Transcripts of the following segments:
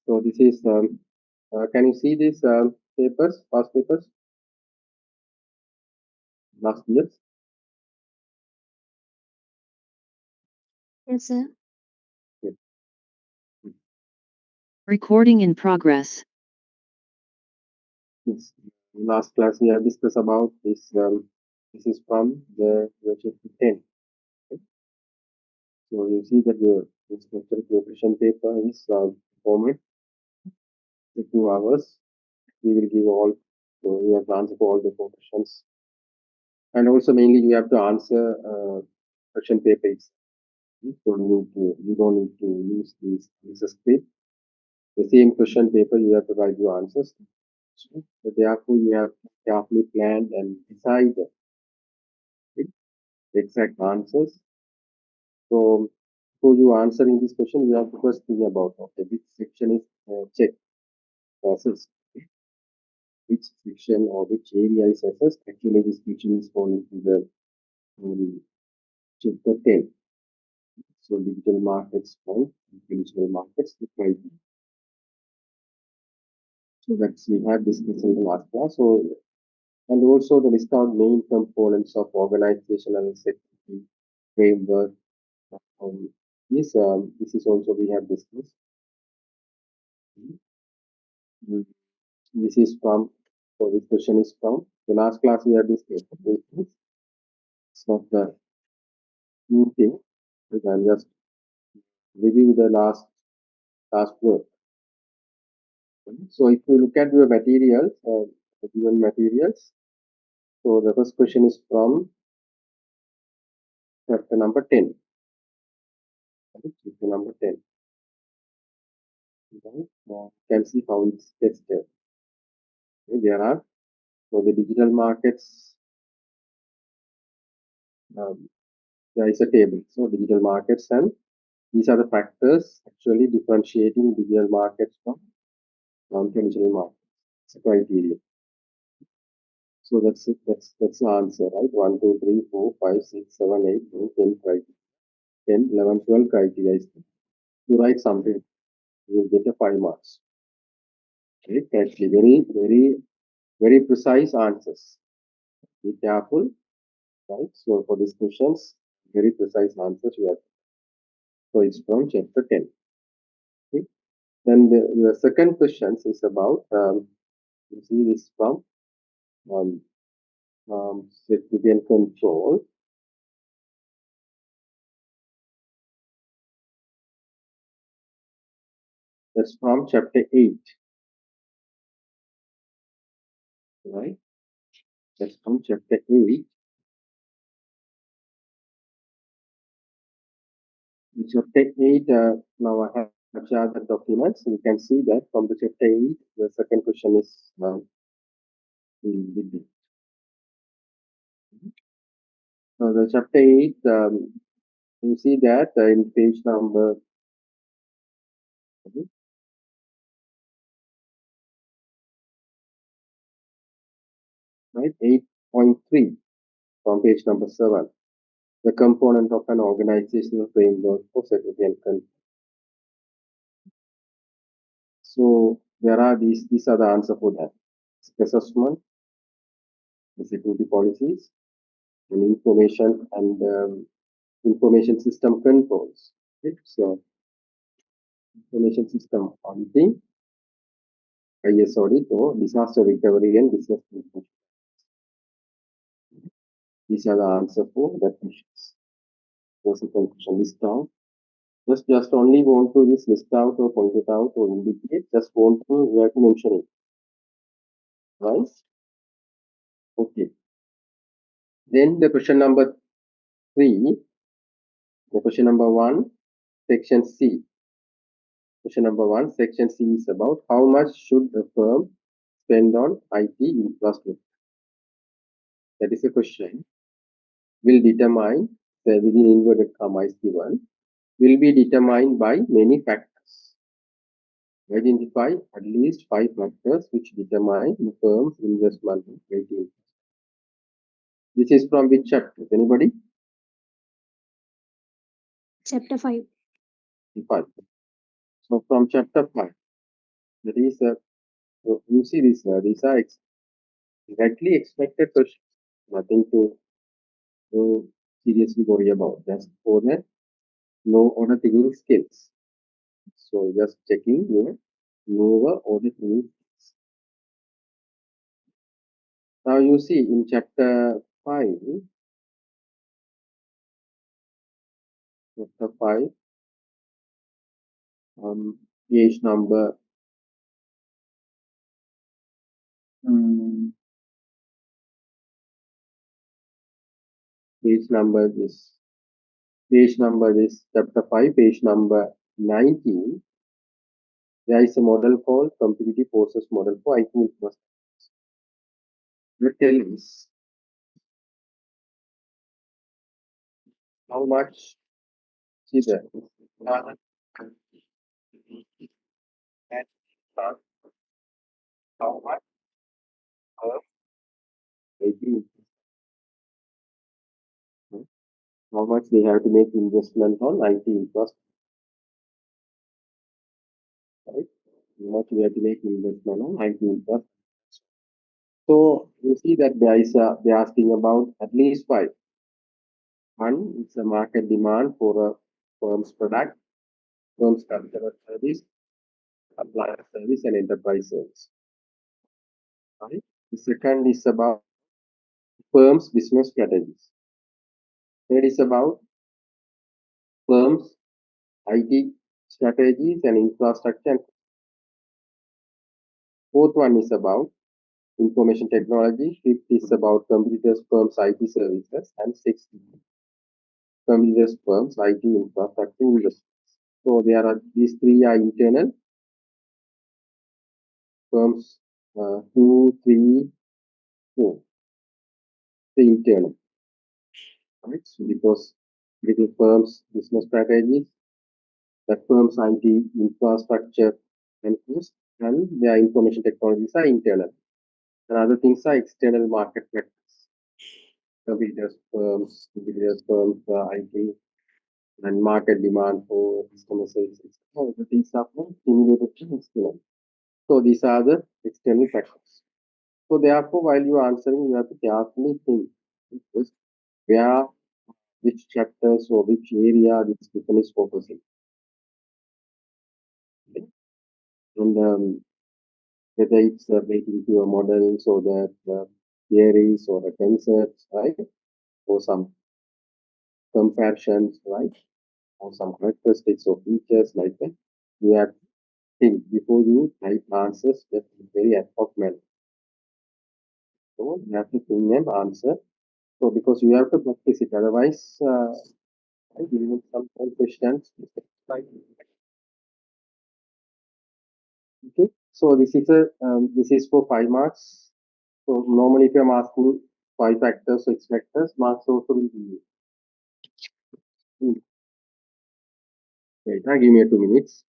So this is, can you see these papers, past papers, last years? Yes, sir. Yes. Recording in progress. Yes. Last class we have discussed about this. This is from the chapter 10. Okay. So you see that the structure of the question paper is format. The 2 hours. We will give all. So you have to answer for all the 4 questions, and also mainly you have to answer question paper. So you don't need to use this answer script. The same question paper you have to write your answers. So therefore you have to carefully plan and decide the exact answers. So before you answering this question, you have to first think about okay, which section is checked assessed, which section or which area is assessed. Actually, this question is falling to the chapter 10. So digital markets from digital markets to pricing. So that's we have discussed in the last class. So and also the list out main components of organizational security framework. This is also we have discussed. Mm. This is from, so this question is from the last class we have discussed. It's not the new thing, but I'm just review the last work. So if you look at your materials, the given materials, so the first question is from chapter number 10. Chapter number 10. You can see how it's tested. There are, so the digital markets, there is a table. So digital markets, and these are the factors actually differentiating digital markets from non-traditional markets. It's a criteria. So that's it. That's the answer, right? 1, 2, 3, 4, 5, 6, 7, 8, 9, 10 criteria. 10, 11, 12 criteria is there. You write something, you will get a 5 marks. Okay, actually very precise answers. Be careful, right? So for these questions, very precise answers you have. So it's from chapter 10. Okay. Then your second question is about, you see this from um, security and control. That's from chapter 8. Right? That's from chapter 8. In chapter 8, now I have shared the documents. You can see that from the chapter 8, the second question is the so the chapter 8, you see that in page number right 8.3 from page number 7, the component of an organizational framework for security and control. So there are these are the answer for that. Assessment, the security policies, and information system controls. Okay? So information system auditing, IS audit, or disaster recovery and business continuity. These are the answer for that questions. What's the conclusion? List down. Just only want to this list out or point it out or indicate. Just want to you have to mention it. Right? Okay. Then the question number 3. The question number 1, section C. Question number 1, section C is about how much should a firm spend on IT infrastructure. That is a question. Will determine, within inverted comma is given, will be determined by many factors. Identify at least 5 factors which determine the firm's investment in IT. This is from which chapter? Anybody? Chapter 5. 5. So from chapter 5. That is, you see this, these are exactly expected questions. Nothing to seriously worry about. Just for the low order thinking skills. So just checking your lower order thinking. Now you see in chapter 5, page number mm, page number this chapter 5, page number 19. There is a model called competitive forces model for IT infrastructure. That tells how much see the and how much of IT, how much they have to make investment on IT infrastructure, right? How much we have to make investment on IT infrastructure. So you see that they're asking about at least five. One is a market demand for a firm's product, firm's customer service, supplier service, and enterprise service. Right? The second is about firm's business strategies. Third is about firm's IT strategies and infrastructure. And fourth one is about information technology. Fifth is about competitors firms IT services. And sixth, competitors firms IT infrastructure industry. So there are these three are internal firms, 2, 3, 4. The internal, right? So because little firms business strategies, that firms IT infrastructure and cost, and their information technologies are internal. And other things are external market factors. Competitors firms, IT, and market demand for customer services. All the things are stimulated to external. So these are the external factors. So therefore, while you are answering, you have to carefully think because where, which chapters or which area this question is focusing. Okay? And whether it's relating to a model, so that theories or the concepts, right? Or some comparisons, right? Or some characteristics or features like that. You have to think before you type answers just in very ad hoc manner. So you have to think and answer. So because you have to practice it, otherwise, I give you some questions. Like, okay. So this is for 5 marks. So normally, if I'm asking five factors, six factors, marks also will be. Wait, give me 2 minutes.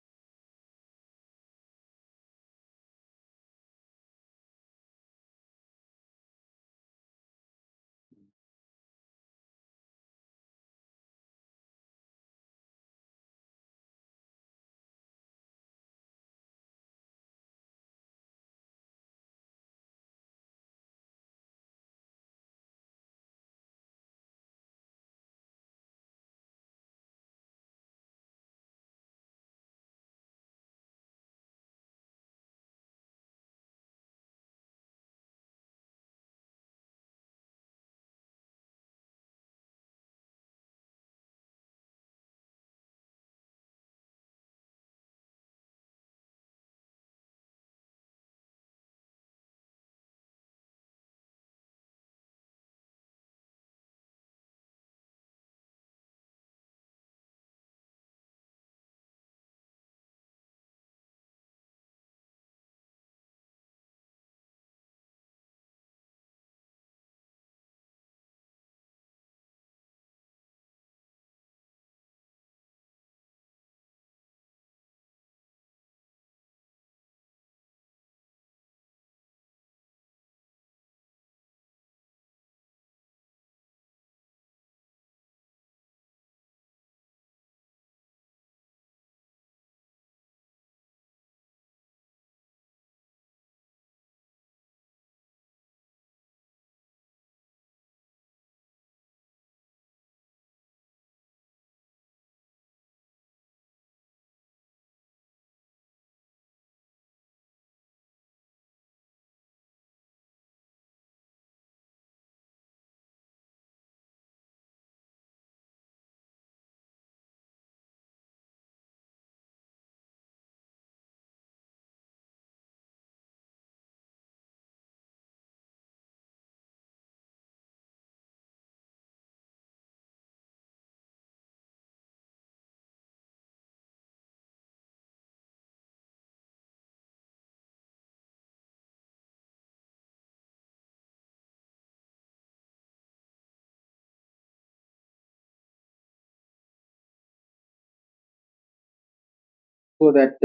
So that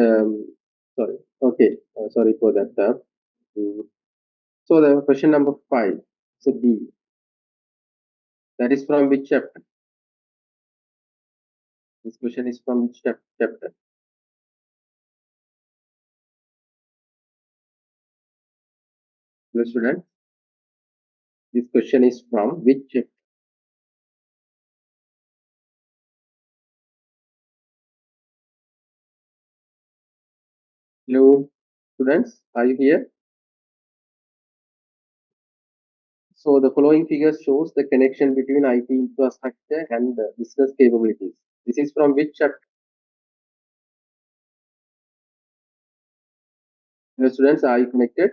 sorry, okay, sorry for that. Mm. So the question number 5, so B, that is from which chapter? This question is from which chapter? Hello, student. This question is from which chapter? Hello, students, are you here? So the following figure shows the connection between IT infrastructure and business capabilities. This is from which chapter? Hello, students, are you connected?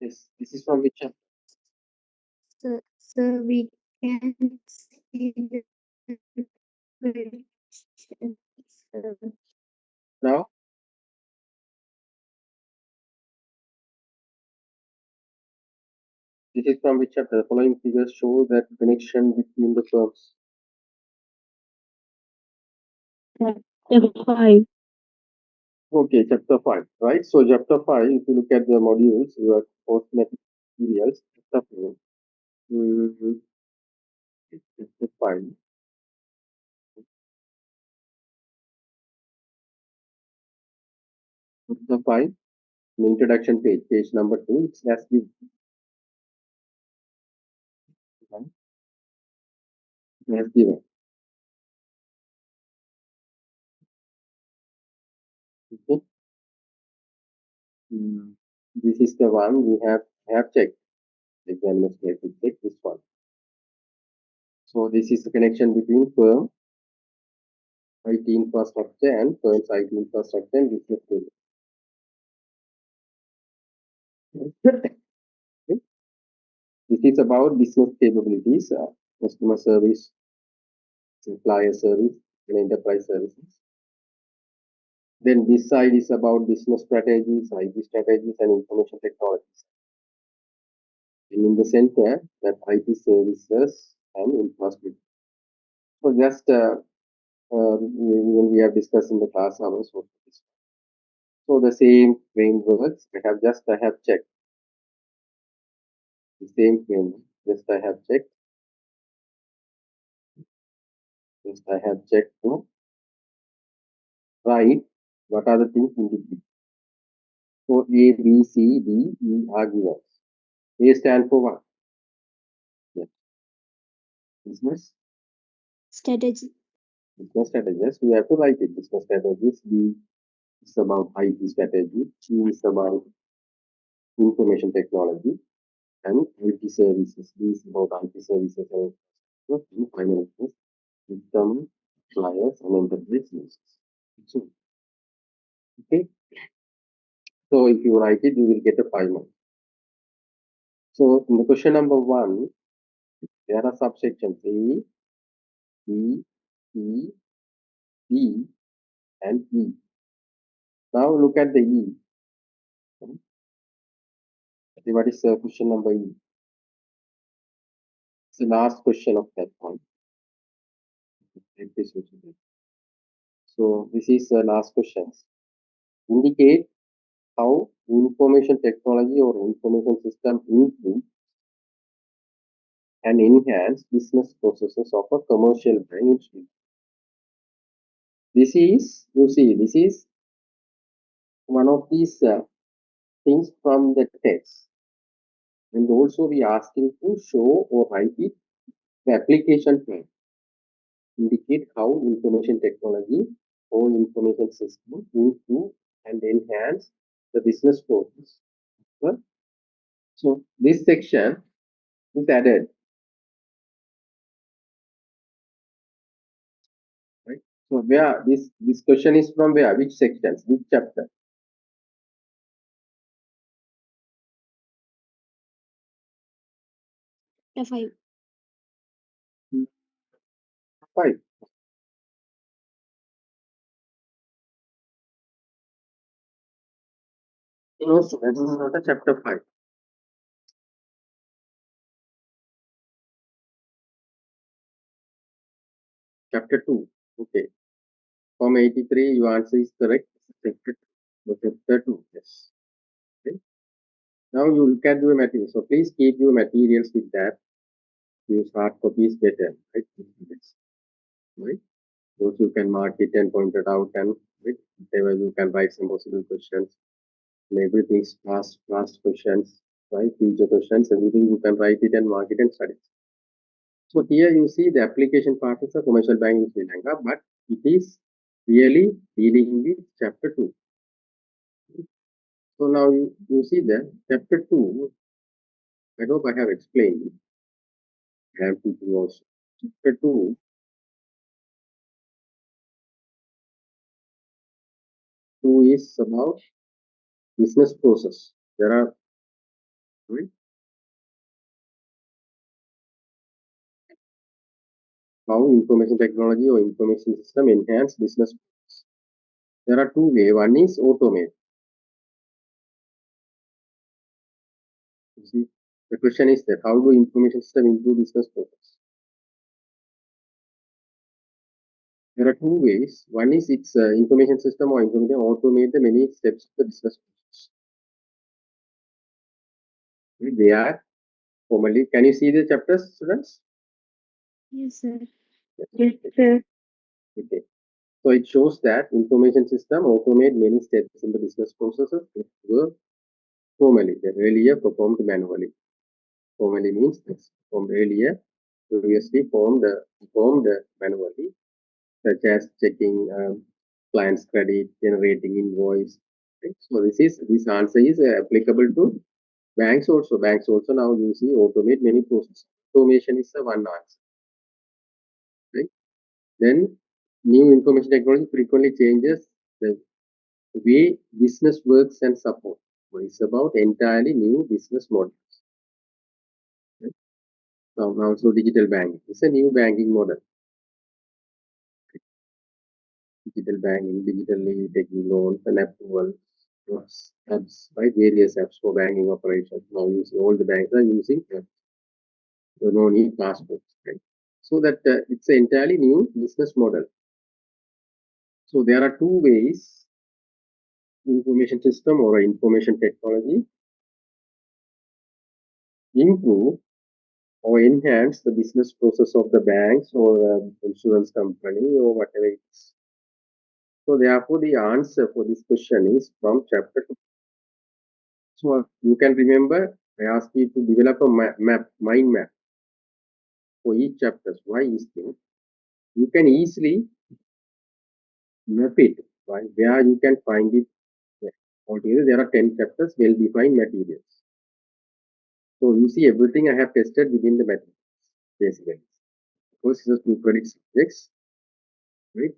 Yes. This is from which chapter? So we can see the prediction. Now, this is from which chapter? The following figures show that connection between the firms. Chapter 5. Okay, chapter 5, right? So, chapter 5, if you look at the modules, you have post-matric materials, chapter 5. Mm, chapter 5. Chapter 5, the introduction page, page number 2, it has given. It has given. Okay. Mm, this is the one we have checked. Examiners may to check this one. So, this is the connection between firm IT infrastructure and firm's IT infrastructure and business capabilities. This is about business capabilities, customer service, supplier service, and enterprise services. Then this side is about business strategies, IT strategies, and information technologies. And in the center, that IT services and infrastructure. So just when we have discussed in the class hours. So the same frameworks, I have checked the same framework. Just I have checked to write what are the things indicated. So A, B, C, D, E are given. A stand for what? Yeah. Business. Strategy. Business strategies. We have to write it. Business strategies. B is about IT strategy. C is about information technology and IT services. D is about IT services and finance, system, suppliers, and enterprise users. So, okay. So if you write it, you will get a 5 marks. So in the question number 1, there are subsections A, B, C, D, and E. Now look at the E. See what is question number E? It's the last question of that one. So this is the last question. Indicate how information technology or information system improve and enhance business processes of a commercial bank. This is, you see, this is one of these things from the text. And also we are asking to show or write it the application plan. Indicate how information technology or information system improve and enhance the business process. Right? So this section is added. Right? So where this question is from where? Which sections? Which chapter? Chapter 5. 5. No, so this is not a chapter 5. Chapter 2. Okay. Form 83, your answer is correct. Chapter 2. Yes. Okay. Now you can do a material. So please keep your materials with that. Use hard copies better. Right? Yes. Right? Those you can mark it and point it out, and with whatever you can write some possible questions. And everything's past questions, right? Future questions, everything you can write it and mark it and study. So here you see the application part is a commercial bank in Sri Lanka, but it is really dealing with chapter 2. So now you see that chapter 2, I hope I have explained it. I have to do also. Chapter 2 is about business process. There are, right, how information technology or information system enhance business process. There are two ways. One is automate. You see, the question is that how do information system improve business process? There are two ways. One is its information system or information automate the many steps of the business process. They are formally. Can you see the chapters, students? Yes, sir. Yes, sir. Okay. So it shows that information system automate many steps in the business processes that were formally, that earlier performed manually. Formally means this performed earlier, previously performed manually, such as checking client's credit, generating invoice. Right? So this answer is applicable to banks also. Banks also now using automate many processes. Automation is the one answer. Right? Then new information technology frequently changes the way business works and support. So it's about entirely new business models. Right? So also digital banking. It's a new banking model. Digital banking, digitally taking loans and approvals, apps, right? Various apps for banking operations. Now using all the banks are using apps. So no need passports, right? So that it's an entirely new business model. So there are two ways information system or information technology improve or enhance the business process of the banks or insurance company or whatever it is. So therefore, the answer for this question is from chapter 2. So you can remember, I asked you to develop a mind map for each chapters. Why is this? You can easily map it, right? Where you can find it. Altogether, there are 10 chapters, well-defined materials. So you see everything I have tested within the materials, basically. First is to predict subjects, right?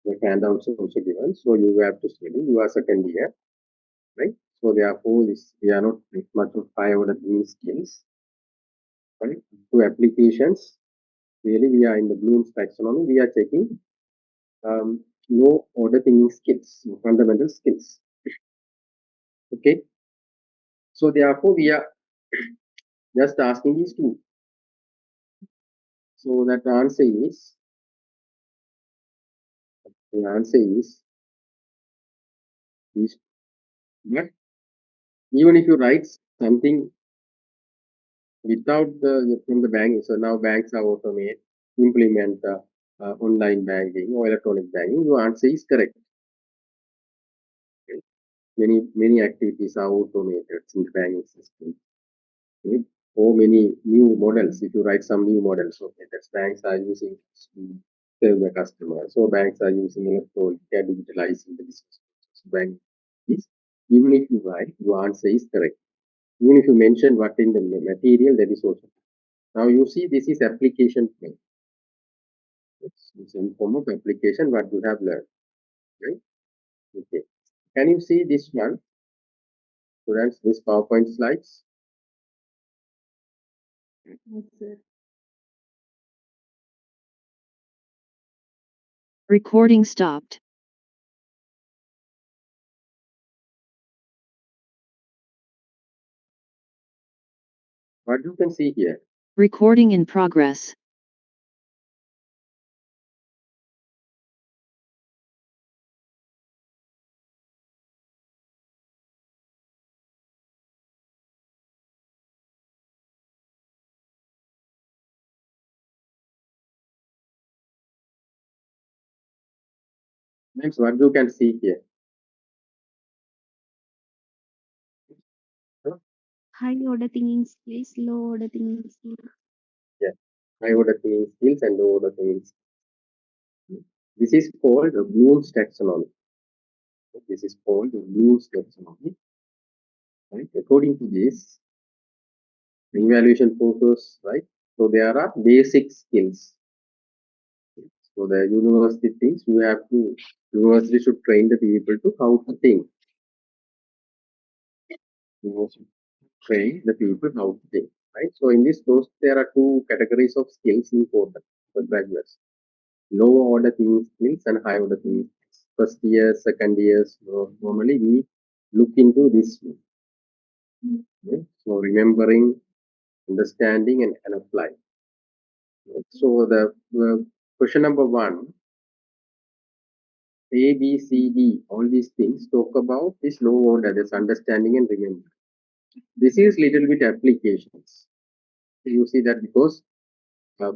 The handouts are also given. So you have to study. You are second year, right? So therefore, we are not much of high order thinking skills, right? To applications, really we are in the Bloom's taxonomy. We are checking low order thinking skills, fundamental skills. Okay. So therefore, we are just asking these two. So that the answer is these. But even if you write something without the from the bank, so now banks are automate, implement online banking or electronic banking, your answer is correct. Okay. Many activities are automated in the banking system. Okay. Or many new models. If you write some new models, okay, that banks are using to serve the customer. So banks are using electronic, they are digitalizing the business. Bank is, even if you write, your answer is correct. Even if you mention what in the material, that is also. Now you see this is application plan. It's in form of application what you have learned. Right? Okay. Can you see this one? Students, this PowerPoint slides? Yes, sir. Recording stopped. What you can see here? Recording in progress. Means what you can see here. High order thinking skills, low order thinking skills. Yeah, high order thinking skills and low order thinking skills. This is called the Bloom's taxonomy. This is called the Bloom's taxonomy. Right? According to this, the evaluation process, right? So there are basic skills. So the university thinks university should train the people to how to think. University train the people how to think, right? So in this course, there are two categories of skills important for graduates: low order thinking skills and high order thinking skills. First year, second years, normally we look into this one. Okay? So remembering, understanding, and applying. So the question number one, A, B, C, D, all these things talk about this low order, this understanding and remembering. This is little bit applications. You see that because I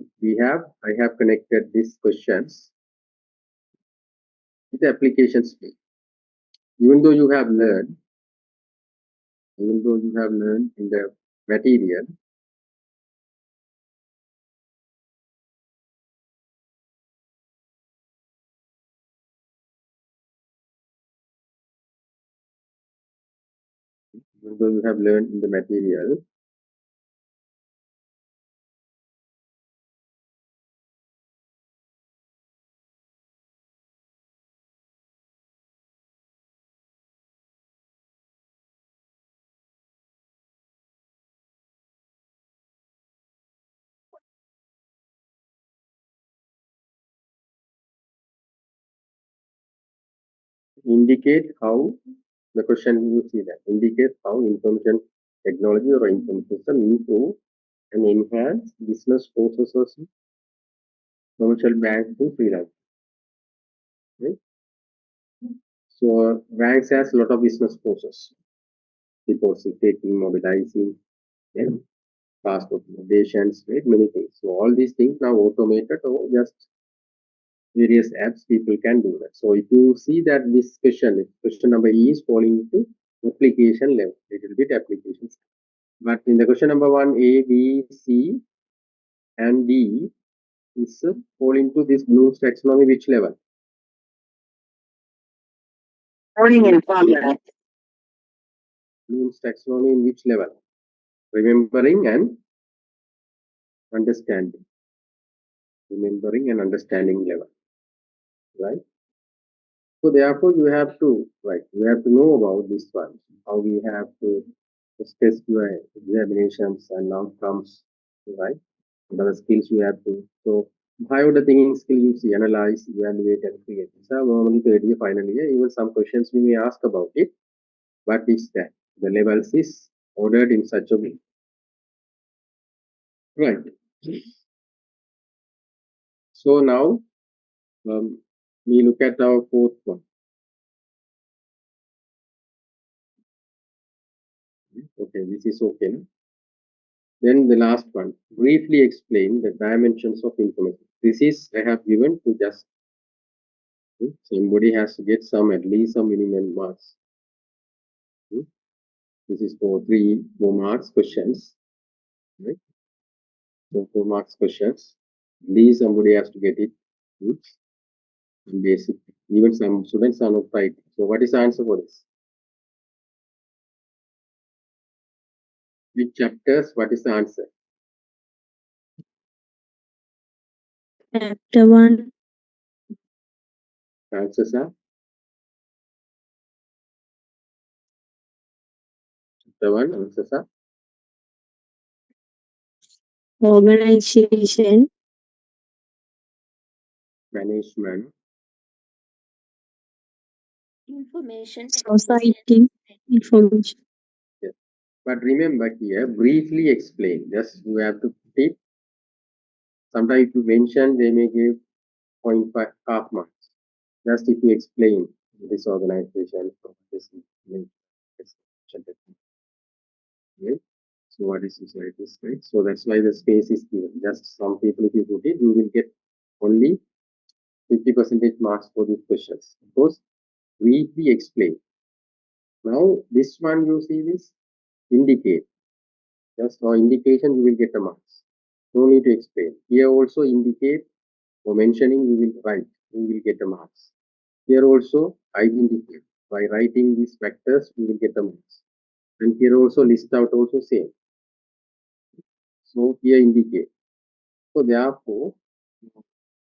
have connected these questions with the applications. Even though you have learned, even though you have learned in the material, even though you have learned in the material, indicate how the question you see that indicate how information technology or information system improve and enhance business processes, commercial banks to freelance. Right? So banks has a lot of business process, deposit taking, mobilizing, yeah, fast operations, right? Many things. So all these things now automated or just various apps people can do that. So if you see that this question number E is falling into application level, little bit applications. But in the question number one, A, B, C, and D is fall into this Bloom's taxonomy which level? Recording in progress. Bloom's taxonomy in which level? Remembering and understanding. Remembering and understanding level. Right? So therefore you have to know about this one, how we have to test your examinations and outcomes, right? What are the skills you have to. So high order thinking skill you see, analyze, evaluate, and create. So normally third year, final year, even some questions we may ask about it. But it's that the levels is ordered in such a way. Right. So now we look at our fourth one. Okay, this is okay. No? Then the last one, briefly explain the dimensions of information. This is I have given to just somebody has to get some at least some minimum marks. This is for 4 marks questions, right? So 4 marks questions. At least somebody has to get it. In basic. Even some students are not right. So what is the answer for this? Which chapters? What is the answer? Chapter 1. Answers are chapter 1. Answers are Organization. management. Information. Society. Information. Yes. But remember here, briefly explain. Just you have to put it. Sometimes if you mention, they may give 0.5 half marks. Just if you explain this organization, this right? So what is society, right? So that's why the space is given. Just some people, if you put it, you will get only 50% marks for these questions because briefly explain. Now this one you see this indicate. Just for indication you will get the marks. No need to explain. Here also indicate or mentioning you will write. You will get the marks. Here also identify. By writing these factors you will get the marks. And here also list out also same. So here indicate. So therefore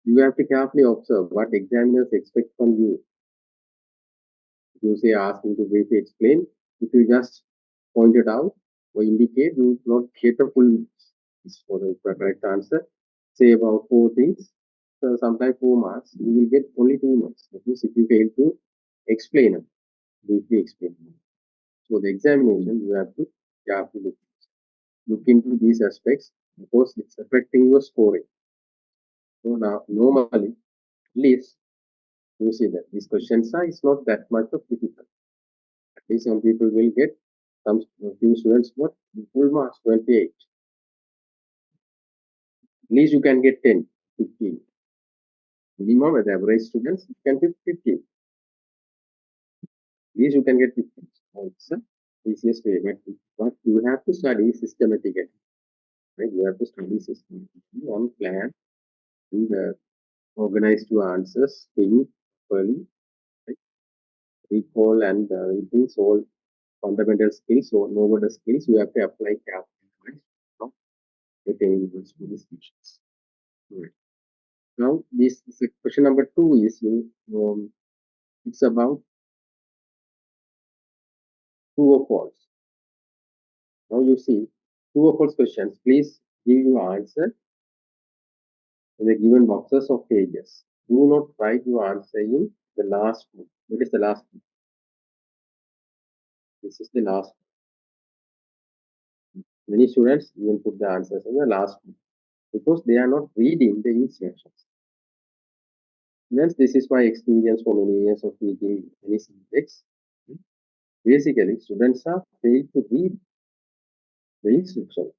you have to carefully observe what examiners expect from you. You say ask me to briefly explain. If you just point it out or indicate, you will not get a full for the correct answer. Say about 4 things. So sometimes 4 marks, you will get only 2 marks. That means if you fail to explain it, briefly explain it. So the examination, you have to carefully look into these aspects because it's affecting your scoring. So now normally, at least you see that these questions are is not that much of difficult. At least some people will get some few students got full marks 28. At least you can get 10, 15. Minimum as average students you can get 15. At least you can get 15. It's the easiest way. But you have to study systematically. Right? You have to study systematically on plan and organize your answers, think properly, right? Recall and reading all fundamental skills or novel skills you have to apply carefully. Right? Not get any useful decisions. Right. Now, this question number 2 is it's about true or false. Now you see true or false questions. Please give your answer in the given boxes of pages. Do not write your answer in the last one. What is the last one? This is the last one. Many students even put the answers in the last one because they are not reading the instructions. Hence, this is my experience for many years of teaching many subjects. Basically, students are failed to read the instruction.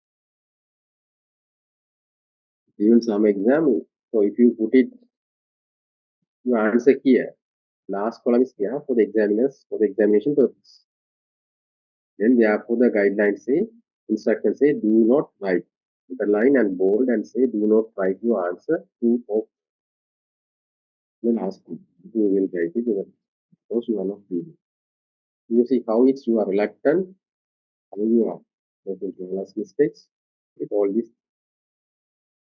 Even some exam, so if you put it, your answer here, last column is here for the examiners, for the examination purpose. Then therefore the guidelines say, instructions say, do not write. Underline and bold and say, do not write your answer to or the last one. You will write it because you are not reading. You see how it's you are reluctant, how you are making careless mistakes with all this.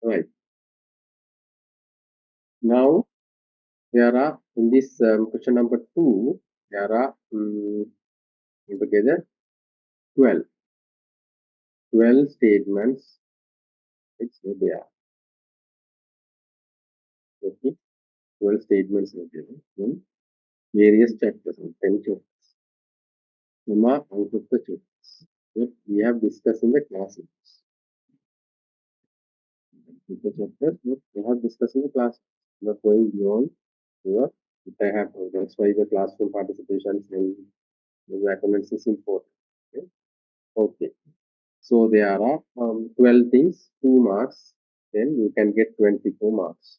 Right. Now, there are in this question number 2, there are altogether 12 statements. It's there. Okay. 12 statements are given in various chapters, 10 chapters. Some are out of the chapters that we have discussed in the classes. The chapters that we have discussed in the class, not going beyond your, if I have, that's why the classroom participation and the attendance is important. Okay. Okay. So there are 12 things, 2 marks, then you can get 24 marks.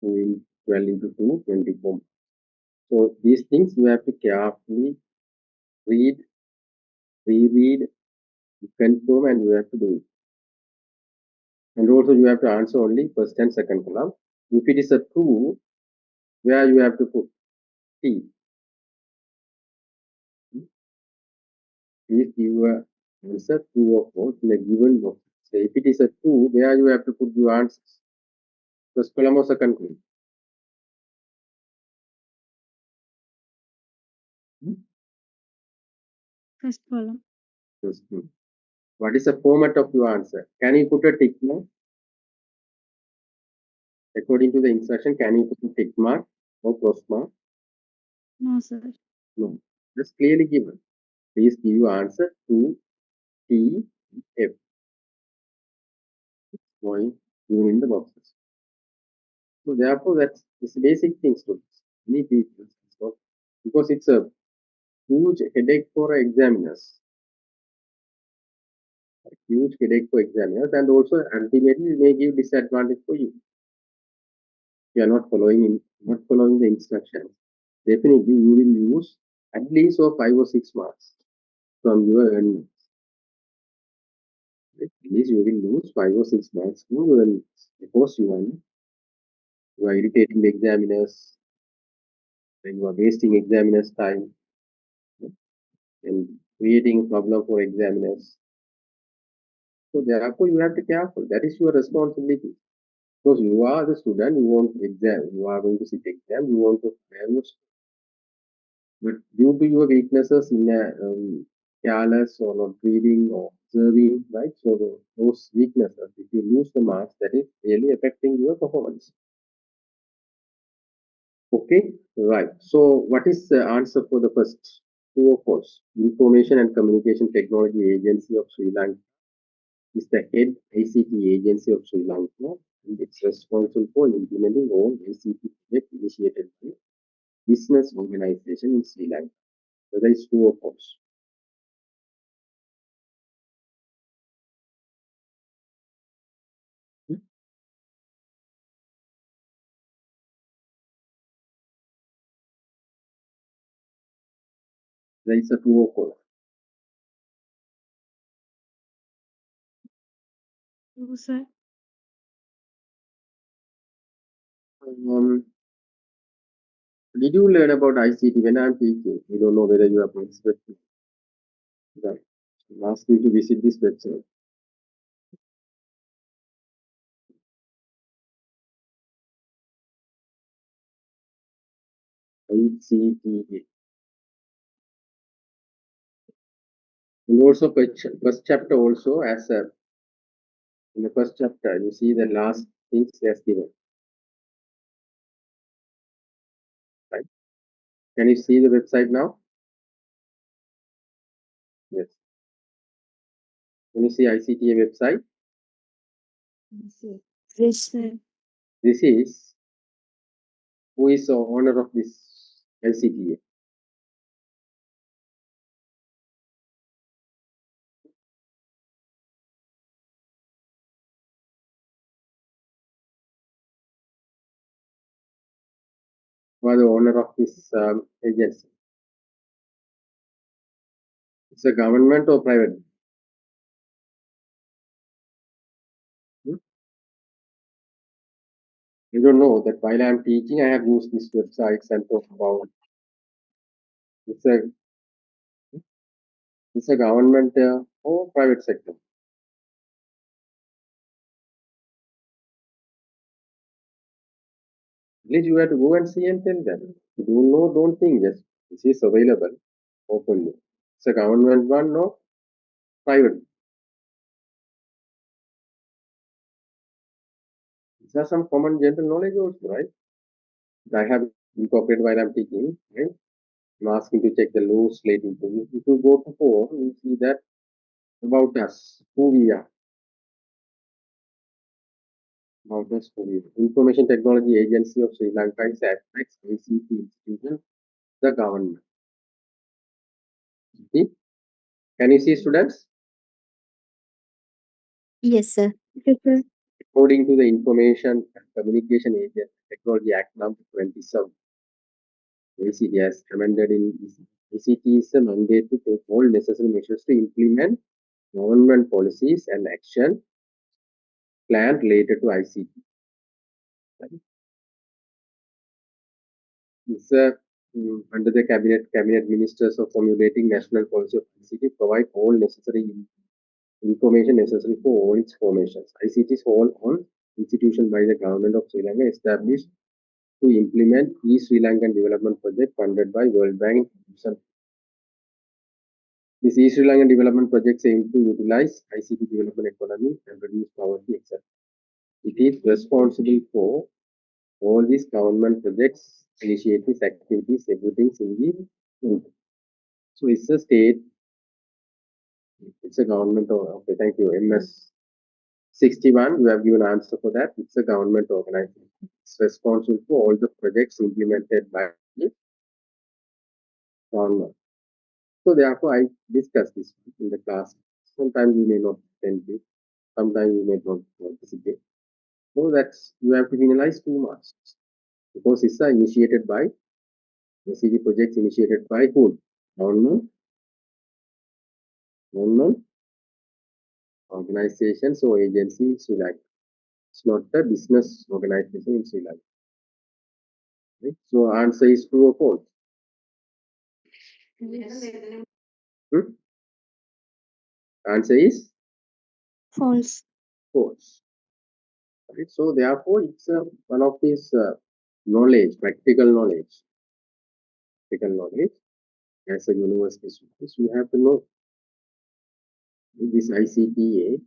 2 12 into 2, 24 marks. So these things you have to carefully read, reread, confirm, and you have to do it. And also you have to answer only first and second column. If it is a true, where you have to put T. Please give your answer true or false in a given box. So if it is a true, where you have to put your answers? First column or second column? First column. First column. What is the format of your answer? Can you put a tick mark? According to the instruction, can you put a tick mark or cross mark? No, sir. No. That's clearly given. Please give your answer to T, F. Point given in the boxes. So therefore, that's the basic things to many people because it's a huge headache for examiners. A huge headache for examiners, and also ultimately it may give disadvantage for you. you are not following the instructions, definitely you will lose at least 5 or 6 marks from your earnings. At least you will lose 5 or 6 marks from your earnings because you are irritating the examiners and you are wasting examiners' time and creating problem for examiners. So therefore, you have to be careful. That is your responsibility. Because you are the student, you want exam, you are going to sit exam, you want to have your. But due to your weaknesses in careless or not reading or observing, right? So those weaknesses, if you lose the marks, that is really affecting your performance. Okay, right. So what is the answer for the first true or false? Information and Communication Technology Agency of Sri Lanka is the head ICT agency of Sri Lanka, and it's responsible for implementing all ICT projects initiated by business organization in Sri Lanka. Whether it's true or false. Hmm? There is a true or false. True, sir. Um, did you learn about ICT when I'm teaching? You don't know whether you are participating. Right. I'm asking you to visit this website. ICTA. And also first chapter also as a in the first chapter you see the last things that's given. Right. Can you see the website now? Yes. Can you see ICTA website? Yes, sir. Yes, sir. This is who is the owner of this ICTA. Who are the owner of this agency? It's a government or private? Hmm? You don't know that while I'm teaching, I have used these websites and talk about it's a it's a government or private sector. At least you have to go and see and tell them. You don't know, don't think. Just this is available openly. It's a government one or private. These are some common general knowledge also, right? I have incorporated while I'm teaching. Right? I'm asking to check the loose slate interview. If you go to 4, you see that about us, who we are. About us, who we are. Information Technology Agency of Sri Lanka is ATMAX ICT institution, the government. See? Can you see students? Yes, sir. Yes, sir. According to the Information and Communication Technology Act number 27, ACT has amended in ACT is a mandate to take all necessary measures to implement government policies and action plan related to ICT. It's under the cabinet ministers of formulating national policy of ICT provide all necessary information necessary for all its formations. ICT is all on institution by the government of Sri Lanka established to implement East Sri Lankan Development Project funded by World Bank. This East Sri Lankan Development Project aims to utilize ICT development economy and reduce poverty, etc. It is responsible for all these government projects, initiatives, activities, everything in the unit. So it's a state, it's a government. Okay, thank you. MS 61, you have given answer for that. It's a government organization. It's responsible for all the projects implemented by the government. So therefore, I discuss this in the class. Sometimes you may not attend it, sometimes you may not participate. So that's you have to finalize 2 marks. Because it's initiated by SEG projects initiated by whom? Government organizations or agencies in Sri Lanka. It's not a business organization in Sri Lanka. Right? So answer is true or false? Yes. Hmm? Answer is False. false. Right? So therefore, it's one of these knowledge, practical knowledge. Practical knowledge as a university student, you have to know this ICTA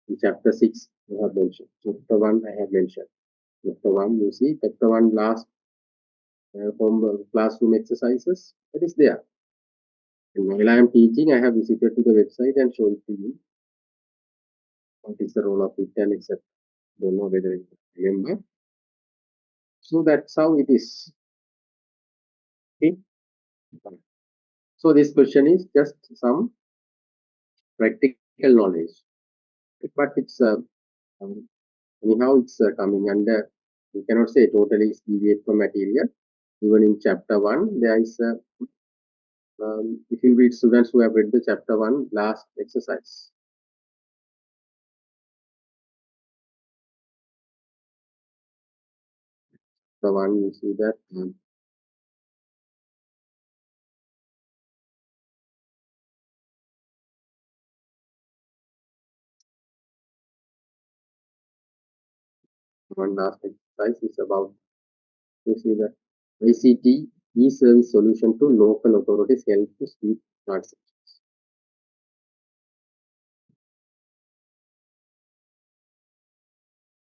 in chapter 6 I have mentioned. Chapter 1 I have mentioned. Chapter 1, you see, chapter 1 last from classroom exercises, that is there. And while I am teaching, I have visited to the website and shown it to you. What is the role of it and etc. Don't know whether you remember. So that's how it is. Okay. So this question is just some practical knowledge, but it's um, anyhow it's coming under. You cannot say totally deviate from material. Even in chapter 1, there is if you read students who have read the chapter 1 last exercise. The one you see that one last exercise is about, you see that ICT e-service solution to local authorities help to speed transactions.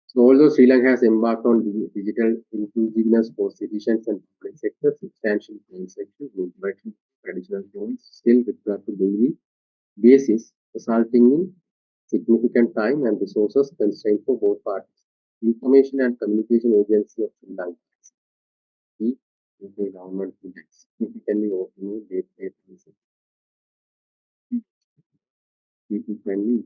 So although Sri Lanka has embarked on digital inclusiveness for citizens and public sector, substantial transactions and interaction with traditional phones still require to daily basis, resulting in significant time and resources constraints for both parties. Information and Communication Agency of Sri Lanka, the UK government projects significantly automate data people-friendly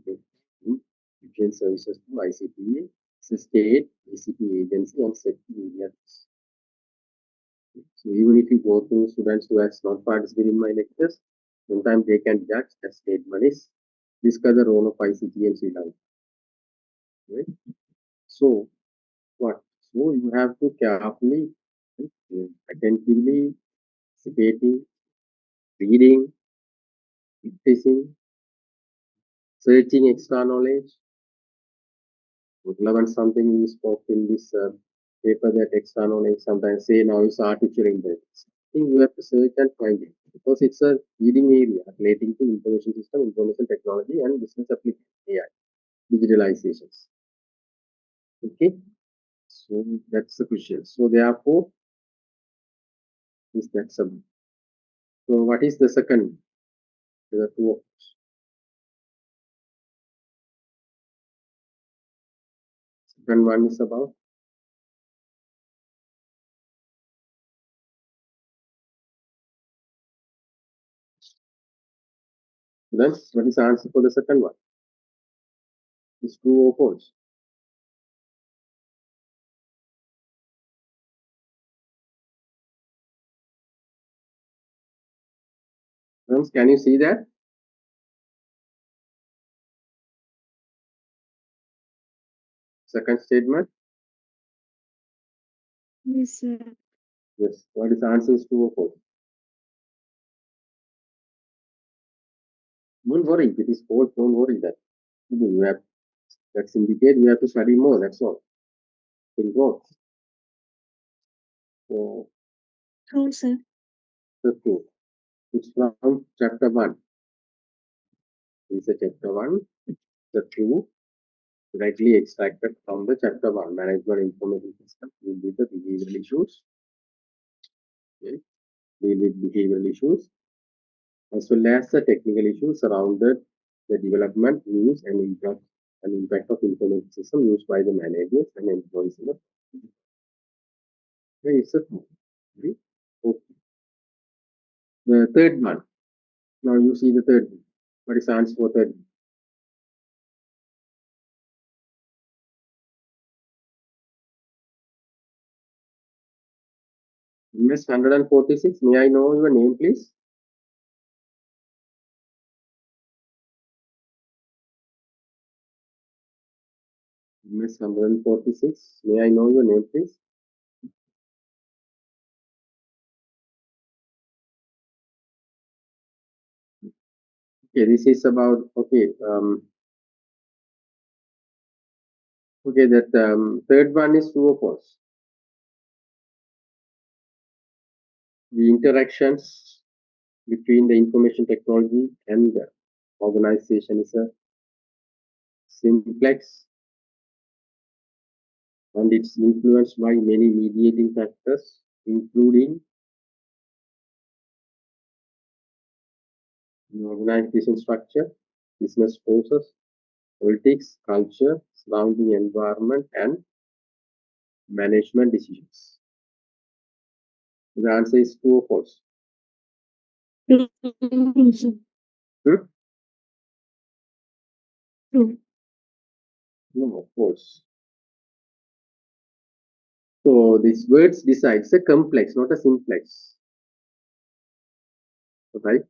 digital services to ICTA, state, ICT agency, and sector areas. So even if you go to students who has not participated in my lectures, sometimes they can judge as state monies. Discuss the role of ICT and Sri Lanka. Right? So what? So you have to carefully, attentively, participating, reading, practicing, searching extra knowledge, relevant something we spoke in this paper that extra knowledge sometimes say now is artificial intelligence. I think you have to search and find it because it's a leading area relating to information system, information technology, and business application AI, digitalizations. Okay, so that's the question. So therefore, is that sub? So what is the second? There are two options. Second one is about then what is the answer for the second one? Is true or false? Friends, can you see that? Second statement. Yes, sir. Yes. What is the answer is true or false? Don't worry. If it is false, don't worry that. You have that's indicate you have to study more. That's all. Think more. So True, sir. the two. It's from chapter one. It's a chapter one. The two directly extracted from the chapter one. Management information system will be the behavioral issues. Okay. Deal with behavioral issues as well as the technical issues surrounded the development, use, and impact of information system used by the managers and employees in the okay, it's a okay. Okay. The third one. Now you see the third one. What is the answer for third? Miss 146, may I know your name, please? Miss 146, may I know your name, please? Okay, this is about, okay, okay, that third one is true or false. The interactions between the information technology and the organization is a simplex, and it's influenced by many mediating factors, including organization structure, business process, politics, culture, surrounding environment, and management decisions. The answer is true or false. True, sir. Hmm? True. No, false. So these words decide. It's a complex, not a simplex. Right?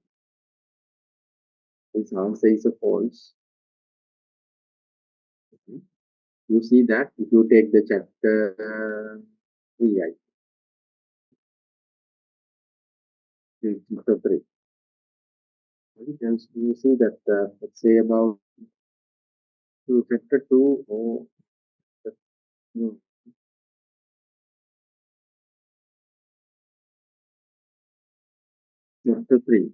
This answer is a false. You see that if you take the chapter 3, I think, chapter 3. You see that, let's say about chapter 2 or no, chapter 3.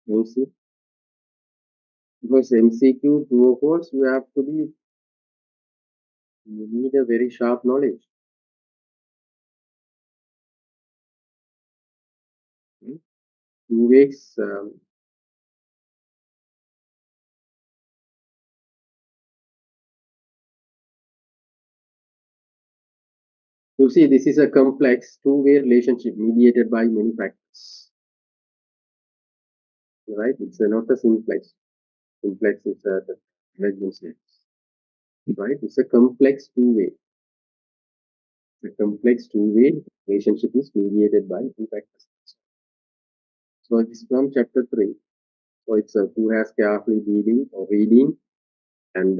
You see, because MCQ true or false, you need a very sharp knowledge. Hmm? 2 weeks, you see, this is a complex two-way relationship mediated by many factors. Right? It's not a simplex. Simplex is the legend says. Right? It's a complex two-way. The complex two-way relationship is mediated by two factors. So it's from chapter 3. So it's who has carefully reading or reading and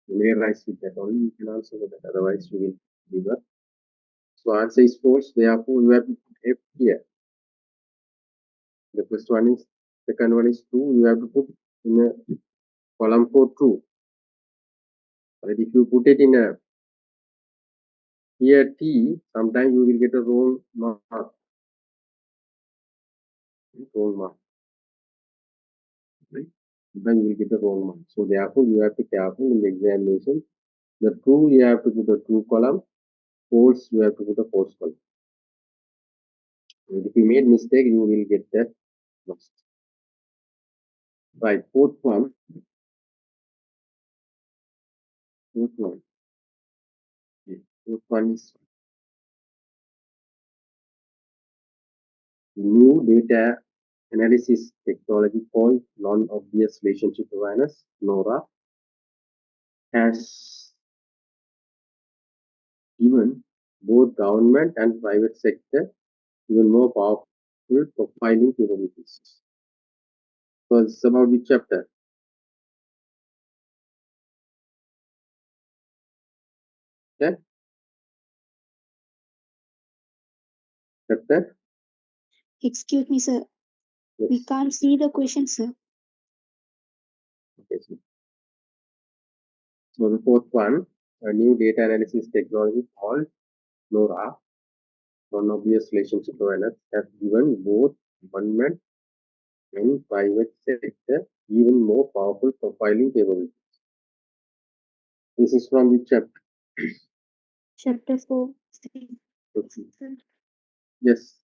familiarize with that only you can answer with that. Otherwise you will give up. So answer is false. Therefore you have to put F here. The first one is, second one is true. You have to put in a column for true. But if you put it in a here T, sometimes you will get a wrong mark. Wrong mark. Right? Then you will get a wrong mark. So therefore you have to be careful in the examination. The true you have to put a true column. False you have to put a false column. And if you made mistake, you will get that lost. Right, fourth one. Fourth one. Okay. Fourth one is new data analysis technology called non-obvious relationship awareness, NORA, has given both government and private sector even more powerful profiling capabilities. So it's about which chapter? Yeah? Chapter? Excuse me, sir. We Yes. can't see the question, sir. Okay. So the fourth one, a new data analysis technology called NORA, non-obvious relationship awareness, has given both government and private sector even more powerful profiling capabilities. This is from which chapter? Chapter 4. Okay. Sir. Yes.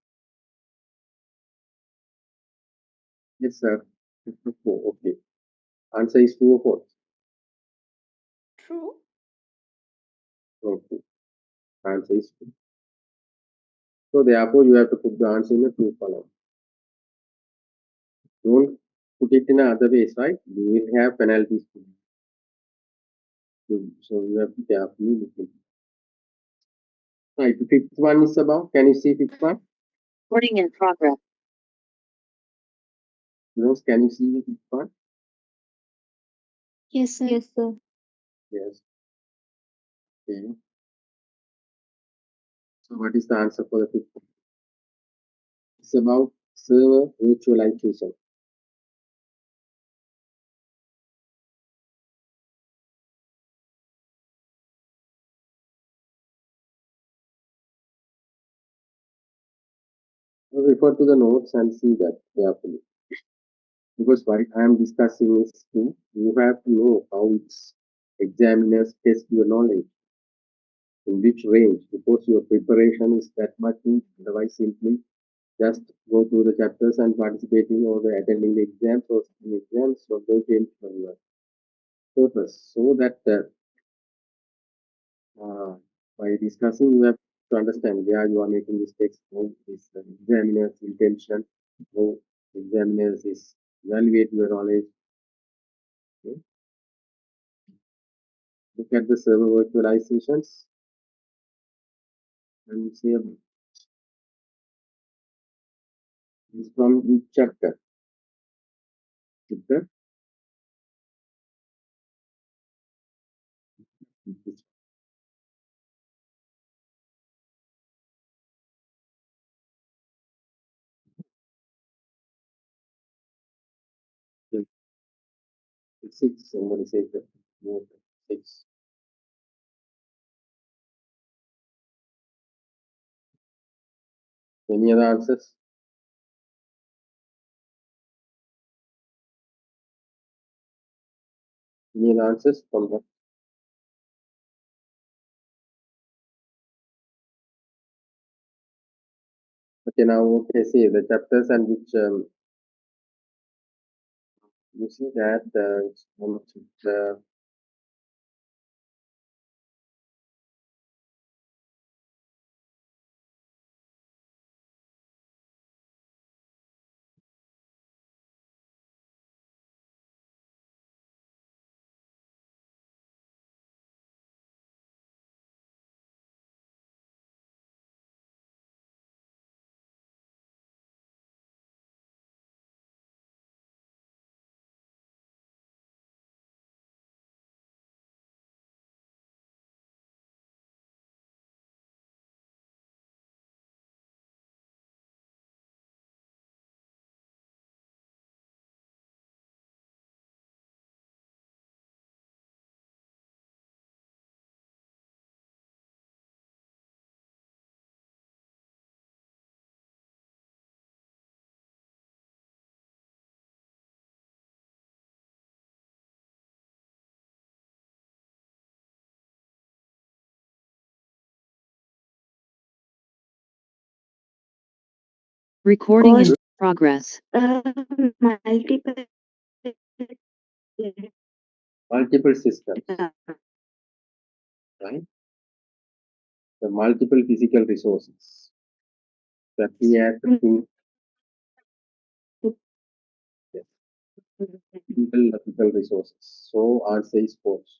Yes, sir. Chapter 4. Okay. Answer is true or false? True. Okay. Answer is true. So therefore, you have to put the answer in a true column. Don't put it in other ways, right? You will have penalties. So you have to carefully look into it. Right, the fifth one is about, can you see fifth one? Recording in progress. Rose, can you see the fifth one? Yes, sir. Yes, sir. Yes. Okay. So what is the answer for the fifth one? It's about server virtualization. Refer to the notes and see that carefully. Because what I am discussing is to, you have to know how its examiners test your knowledge, in which range, because your preparation is that much in, otherwise simply just go through the chapters and participating or the attending the exams or sitting exams or going to from your purpose. So that by discussing, you have to understand where you are making mistakes, how is the examiner's intention, how examiners is evaluate your knowledge. Okay. Look at the server virtualizations and say it's from each chapter. Chapter. Six, somebody says that more than six. Any other answers? Any other answers from that? Okay, now okay, see the chapters and which you see that it's one of the Recording in Good. progress. Multiple. multiple systems, right? The multiple physical resources that we have to think, yes, physical resources. So answer is false,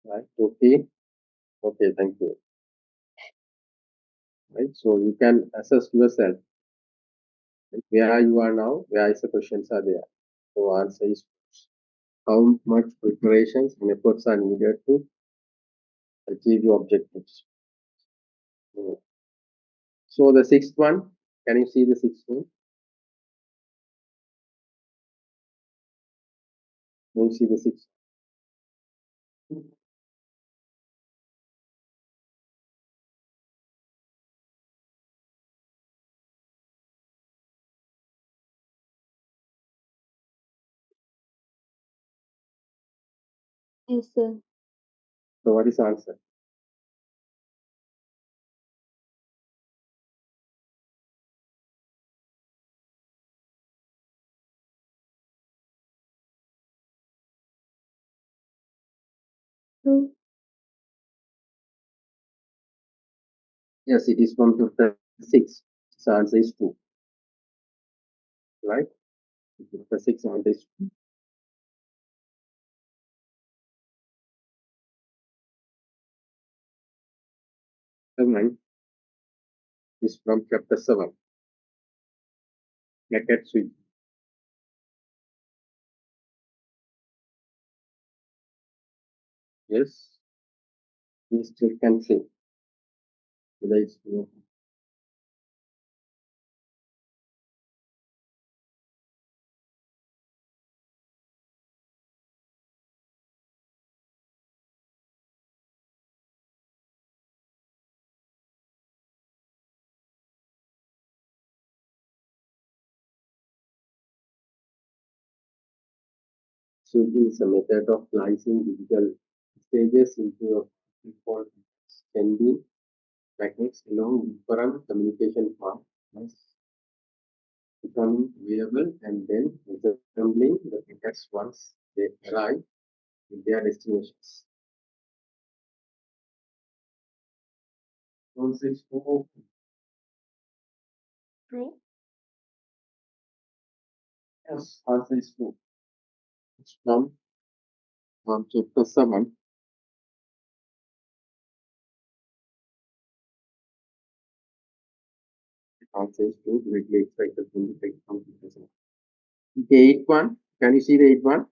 right? Okay, okay, thank you. Right, so you can assess yourself, right? Where you are now, where is the questions are there. So answer is false. How much preparations and efforts are needed to achieve your objectives. Mm. So the sixth one, can you see the sixth one? Can you see the sixth? Yes, sir. So what is the answer? True. Yes, it is from chapter 6. So answer is 2, right? Chapter 6 answer is 2. 7 is from chapter 7. Packet switch. Yes, we still can say whether it's true. Switching is a method of slicing digital stages into a default sending packets along different communication paths, becoming available and then assembling the packets once they arrive at their destinations. Answer is true. True. Yes, answer is true. It's from chapter 7. Answer is true. Greatly expected from the computer. The eighth one. Can you see the eighth one?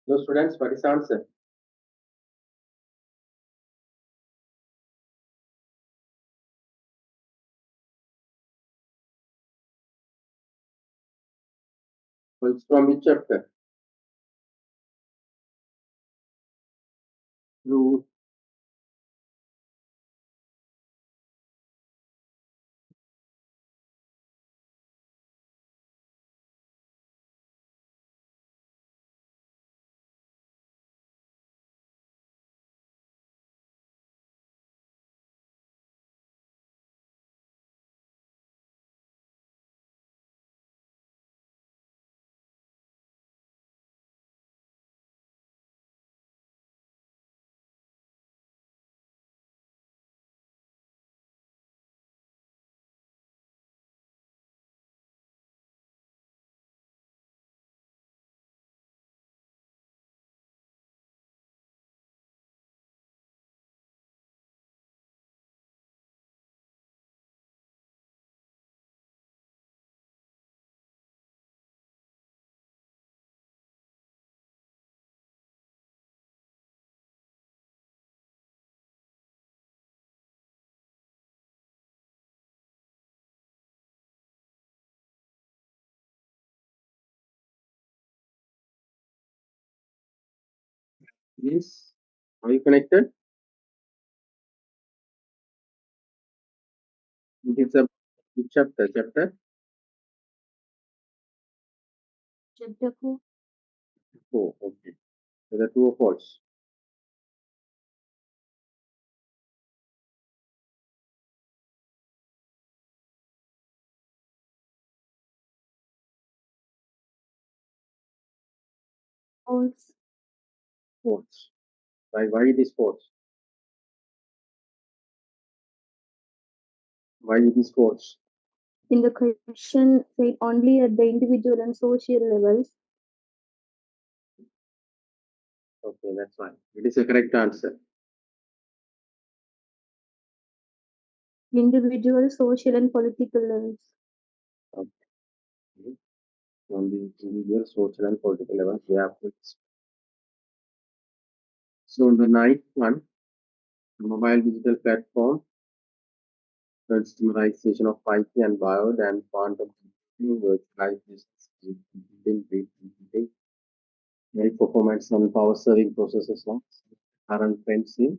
No, students, what is the answer? Well, it's from which chapter? True. Yes. Are you connected? It's a which chapter. Chapter Chapter 4. 4. Okay. So the true or false. False. False. Why it is false? Why it is false? In the question said only at the individual and social levels, Okay, that's fine. It is a correct answer. individual, social, and political levels. Okay. On the individual, social, and political level, yeah. So the ninth one, mobile digital platform, consumerization of 5G and wired and quantum computing, virtualization, computing, computing, high performance and power serving processors, current trends in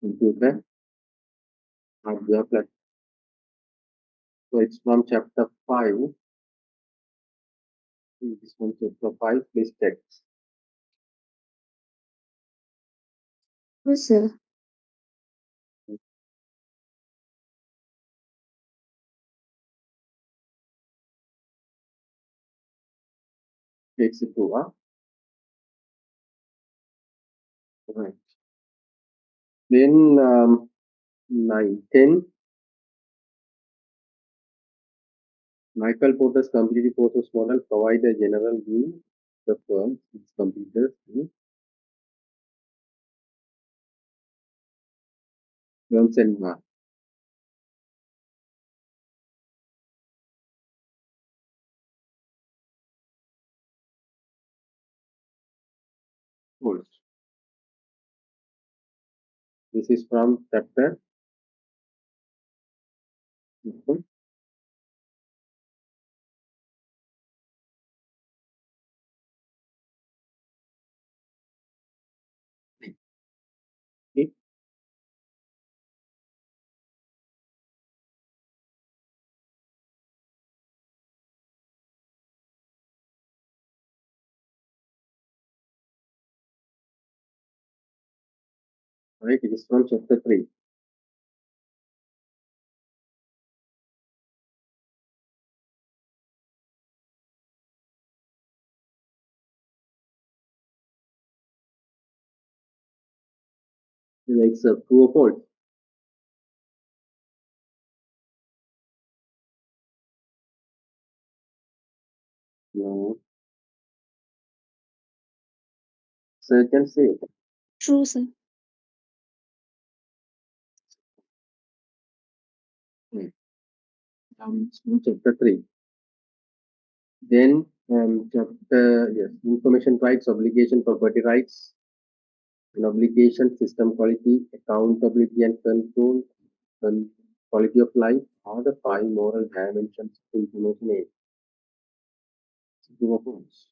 computer hardware platform. So it's from chapter 5. This from chapter 5, please check. Yes, sir. Takes it to, right. Then 9, 10. Michael Porter's competitive forces model provide a general view of the firm, its competitors, firms and market. This is from chapter mhm, okay. Right, it is from chapter 3. Like true or false. No, so you can say it. True, sir. Hmm. It's from chapter 3. Then chapter, yes, information rights, obligation, property rights, and obligation, system quality, accountability and control, and quality of life are the 5 moral dimensions of information age. True or false.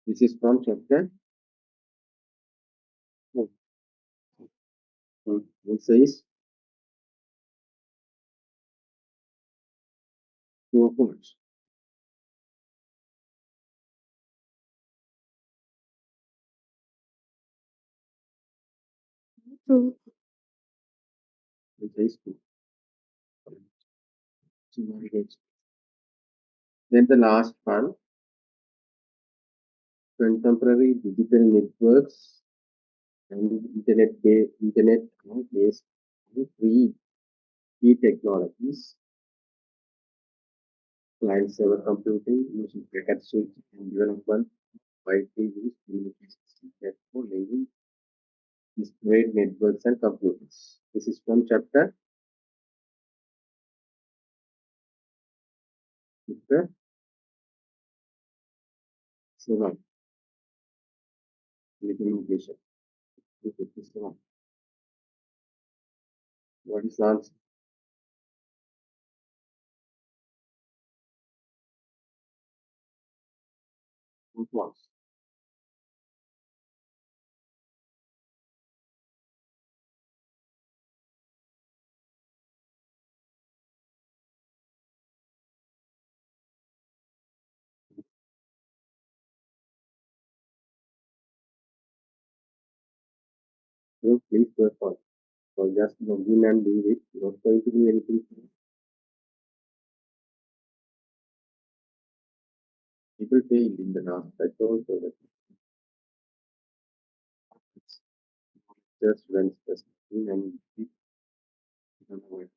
This is from chapter. Oh, it says true or false. True. It says true. So, very good. Then the last one, contemporary digital networks and internet based free key technologies, client server computing using packet switch and development widely used communication system for linking disparate networks and computers. This is from chapter 7, telecommunication. This is the one. What is the answer? or false. So please work on. So just log in and leave it. You're not going to do anything. People fail in the last batch also. That it's just runs just in and keep on going.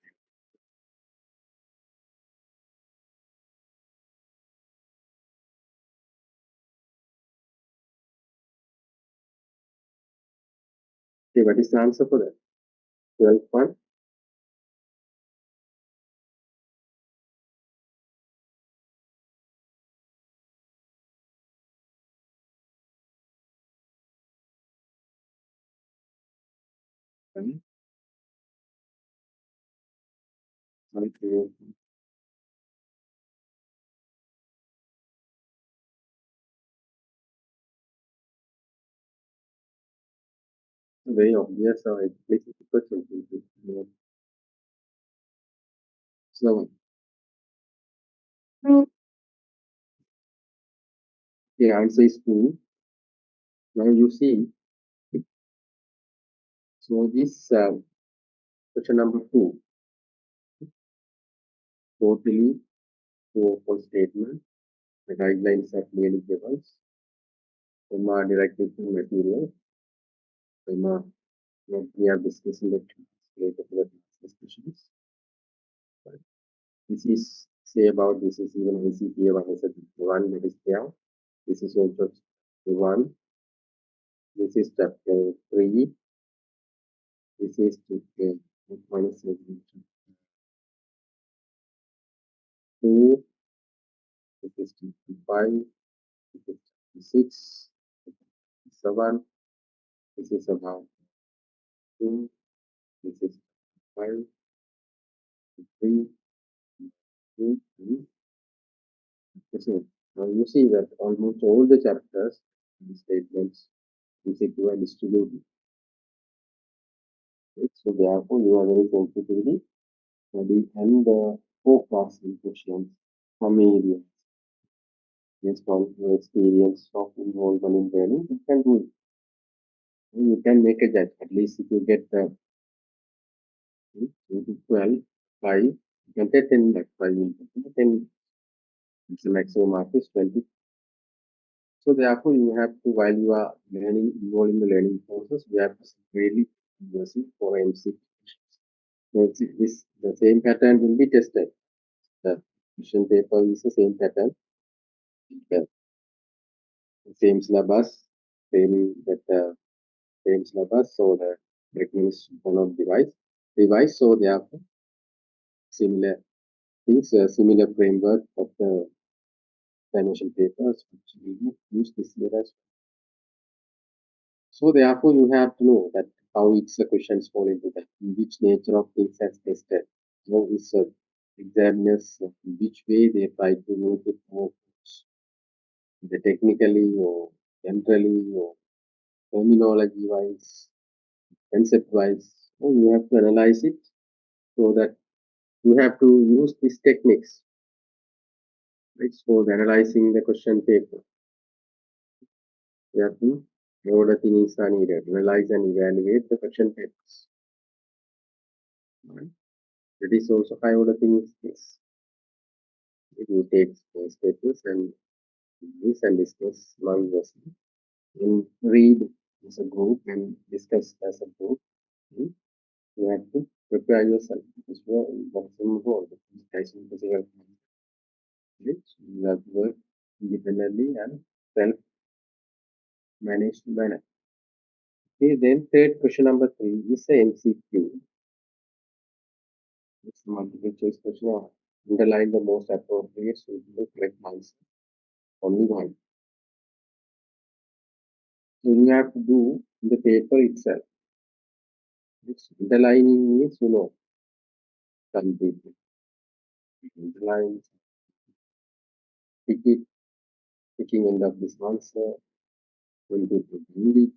Okay, what is the answer for that? 12 1. Okay. Very obvious. So it makes it question. So the answer is 2. Now you see, so this question number 2, totally true or false statement. The guidelines are clearly given. Some are directed to material. Some are not. We are discussing it related to the discussions. But this is say about this is even ICPA one is the one that is there. This is also the one. This is chapter 3. This is chapter 2. This is chapter 5. This is chapter 6. 7. This is about 2. This is 5. 3. 2. So now you see that almost all the chapters, the statements, MCQ are distributed. Right? So therefore, you are very sensitively study and forecasting questions from areas based on your experience of involvement in learning. You can do it. You can make a judge. At least if you get 12, 5, you can take 10 like 5 into 10. It's the maximum mark is 20. So therefore, you have to, while you are learning, involved in the learning process, you have to really use it for MC. So this the same pattern will be tested. The question paper is the same pattern, the same syllabus, same syllabus. So the curriculum is not device. So therefore, similar things, similar framework of the examination papers, which we use this year as well. So therefore, you have to know that how each the questions fall into that, which nature of things has tested, how is examiners, in which way they try to make it more, either technically or generally or terminology wise, concept wise. So you have to analyze it so that you have to use these techniques, right, for analyzing the question paper. You have to know the things are needed, analyze and evaluate the question papers. Right. That is also high order things. Yes. You take those papers and discuss among yourself. You read as a group and discuss as a group. You have to prepare yourself. This is maximum goal. This is physical. Which you have to work independently and self-managed manner. Okay, then third question number 3 is a MCQ. It's a multiple choice question. Underline the most appropriate suitable correct answer. Only one. So you have to do in the paper itself. It's underlining means some people underline, tick it, picking end of this answer. When people read it,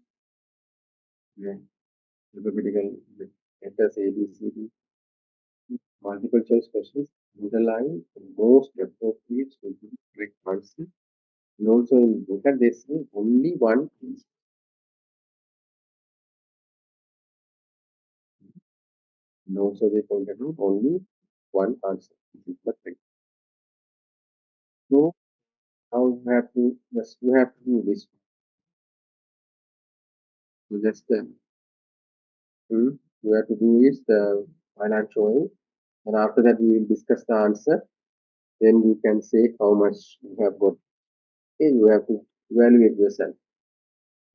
yeah, alphabetical letters A, B, C, D, multiple choice questions, underline the most appropriate will be the correct answer. And also in letter they say only one is. And also they pointed out only one answer. This is the correct. So now you have to do this. So just you have to do is the while I'm showing, and after that we will discuss the answer. Then you can say how much you have got. Okay, you have to evaluate yourself.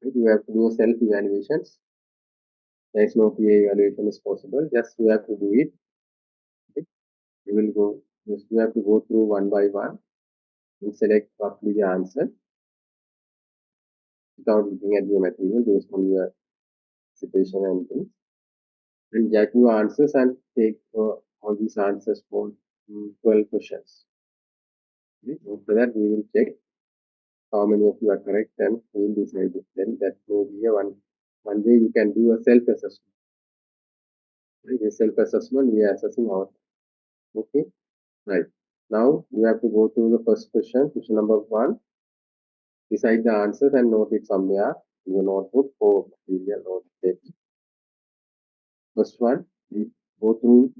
Right? You have to do self evaluations. There is no PA evaluation is possible. Just you have to do it. Okay? You will go. Just you have to go through one by one and select roughly the answer without looking at your material based on your situation and things. And get your answers and take all these answers for 12 questions. Okay? After that, we will check how many of you are correct and we will decide it. Then that will be a one way you can do a self-assessment. Right? A self-assessment, we are assessing our. Okay, right. Now you have to go to the first question number 1. Decide the answers and note it somewhere in your notebook for material or paper. First one, we go through.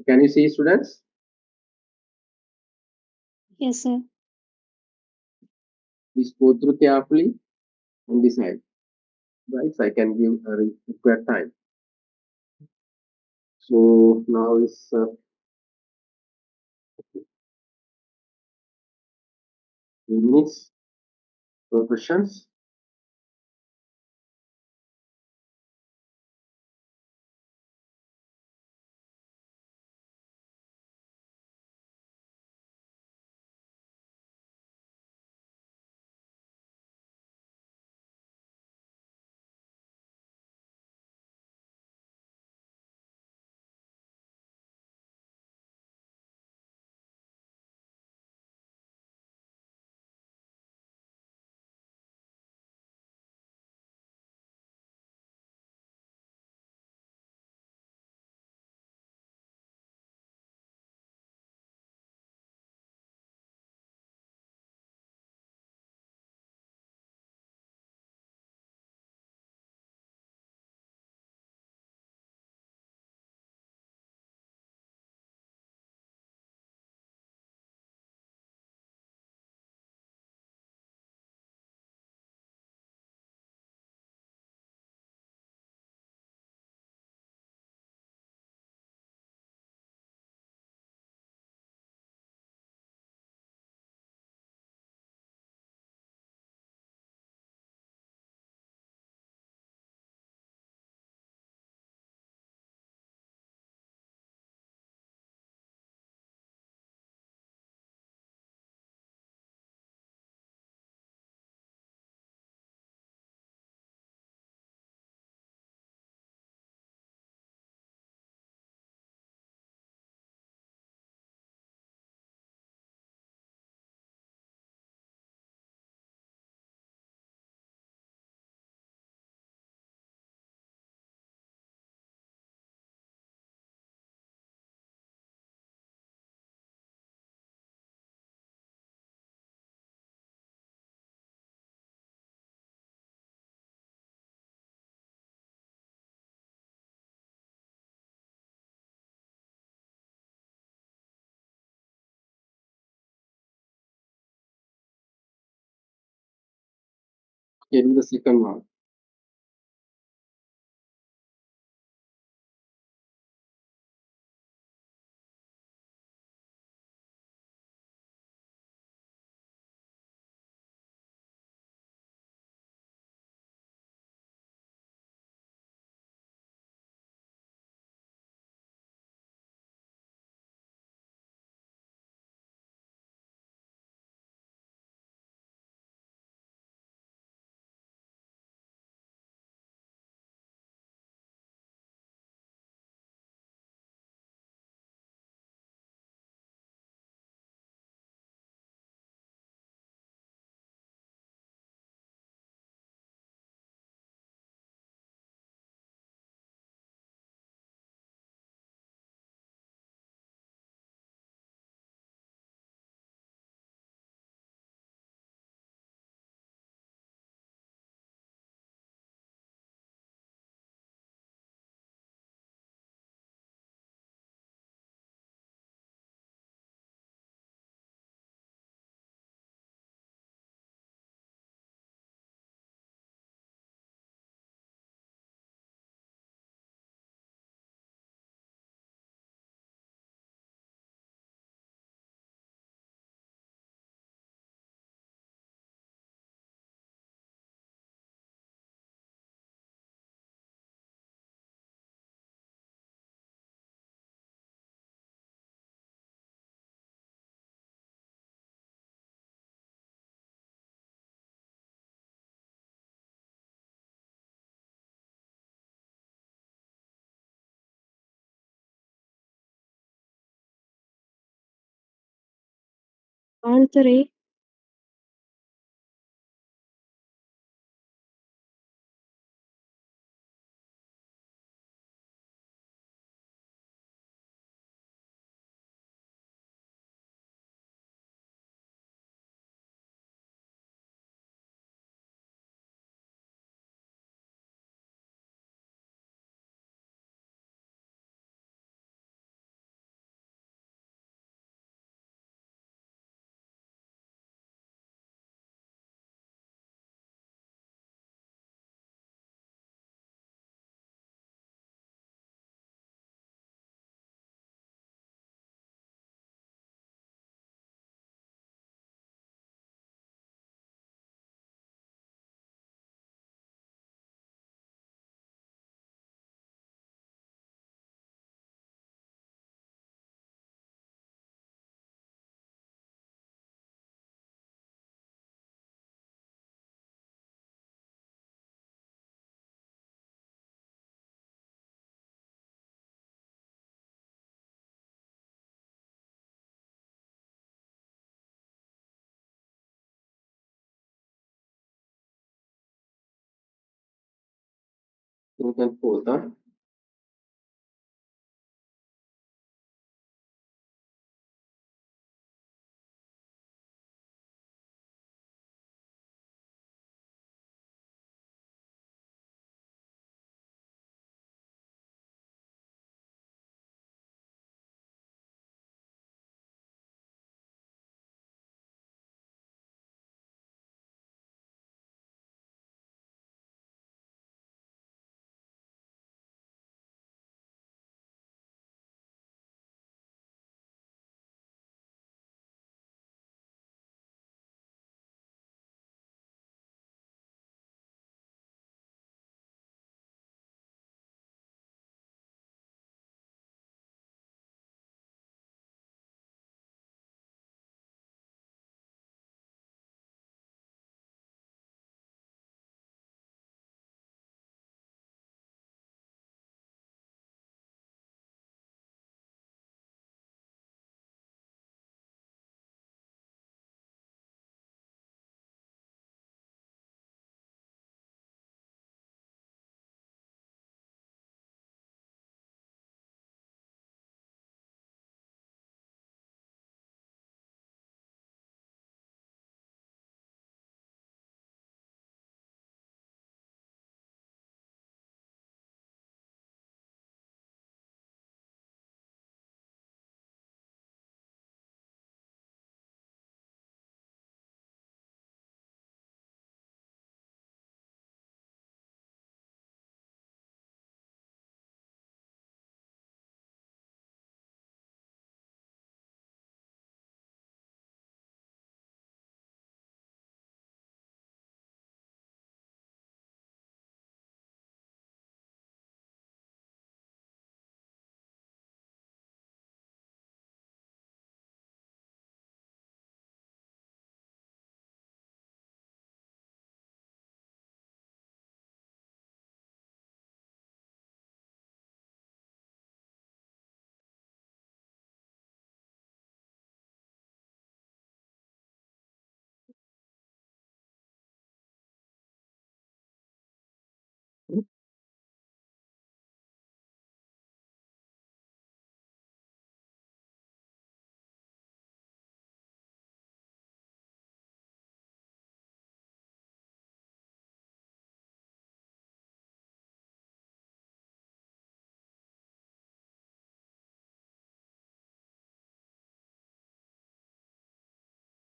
Can you see, students? Yes, sir. Please go through carefully and decide. Right, so I can give a required time. So now is 3 minutes for questions. Okay, do the second one. Answer A. You can pause, huh?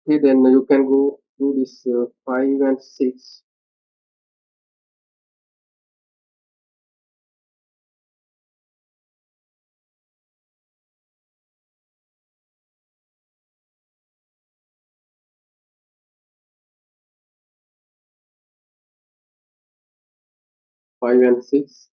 Okay, then you can go to this 5 and 6. Five and six.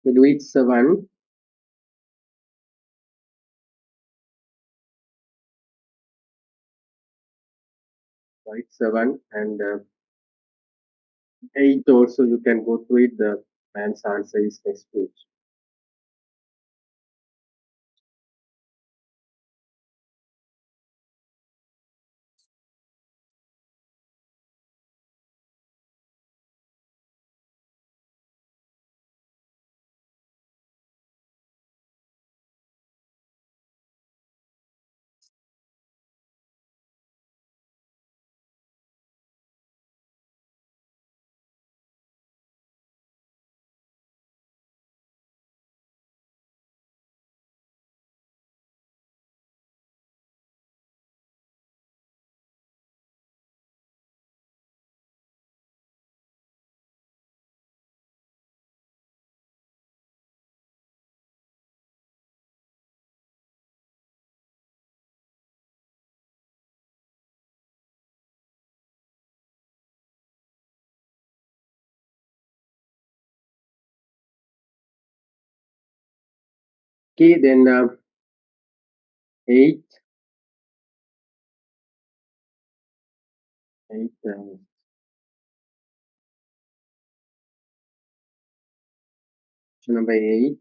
We do it 7. Right, 7 and 8 also you can go through it. The man's answer is next page. Okay, then 8. 8 question number 8.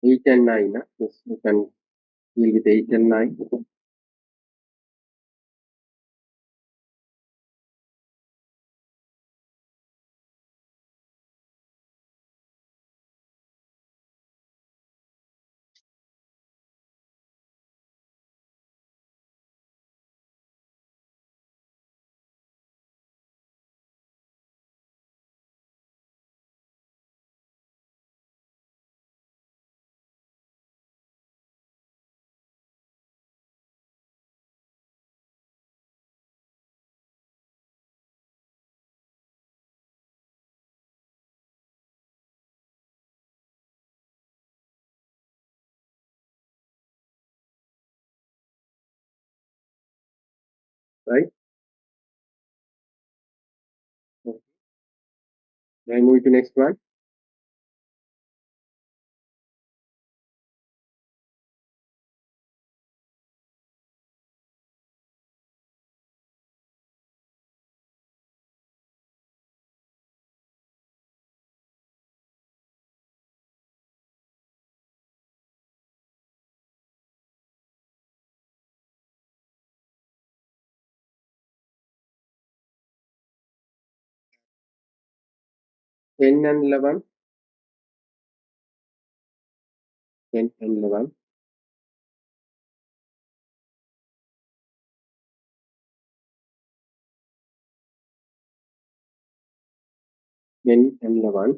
Eight and 9. Yes, you can deal with 8 and 9. Right? Okay. Then move to next one. Ten and 11. 10 and 11. 10 and 11.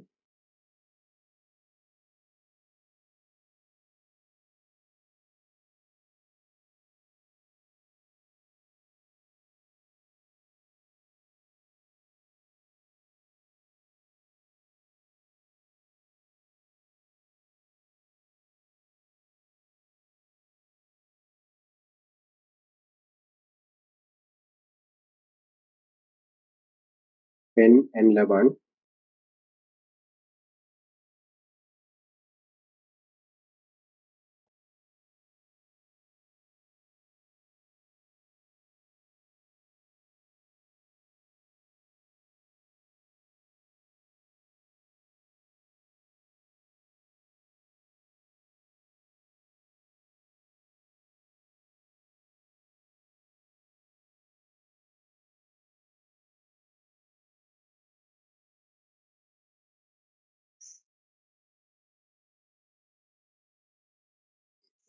10 and 11.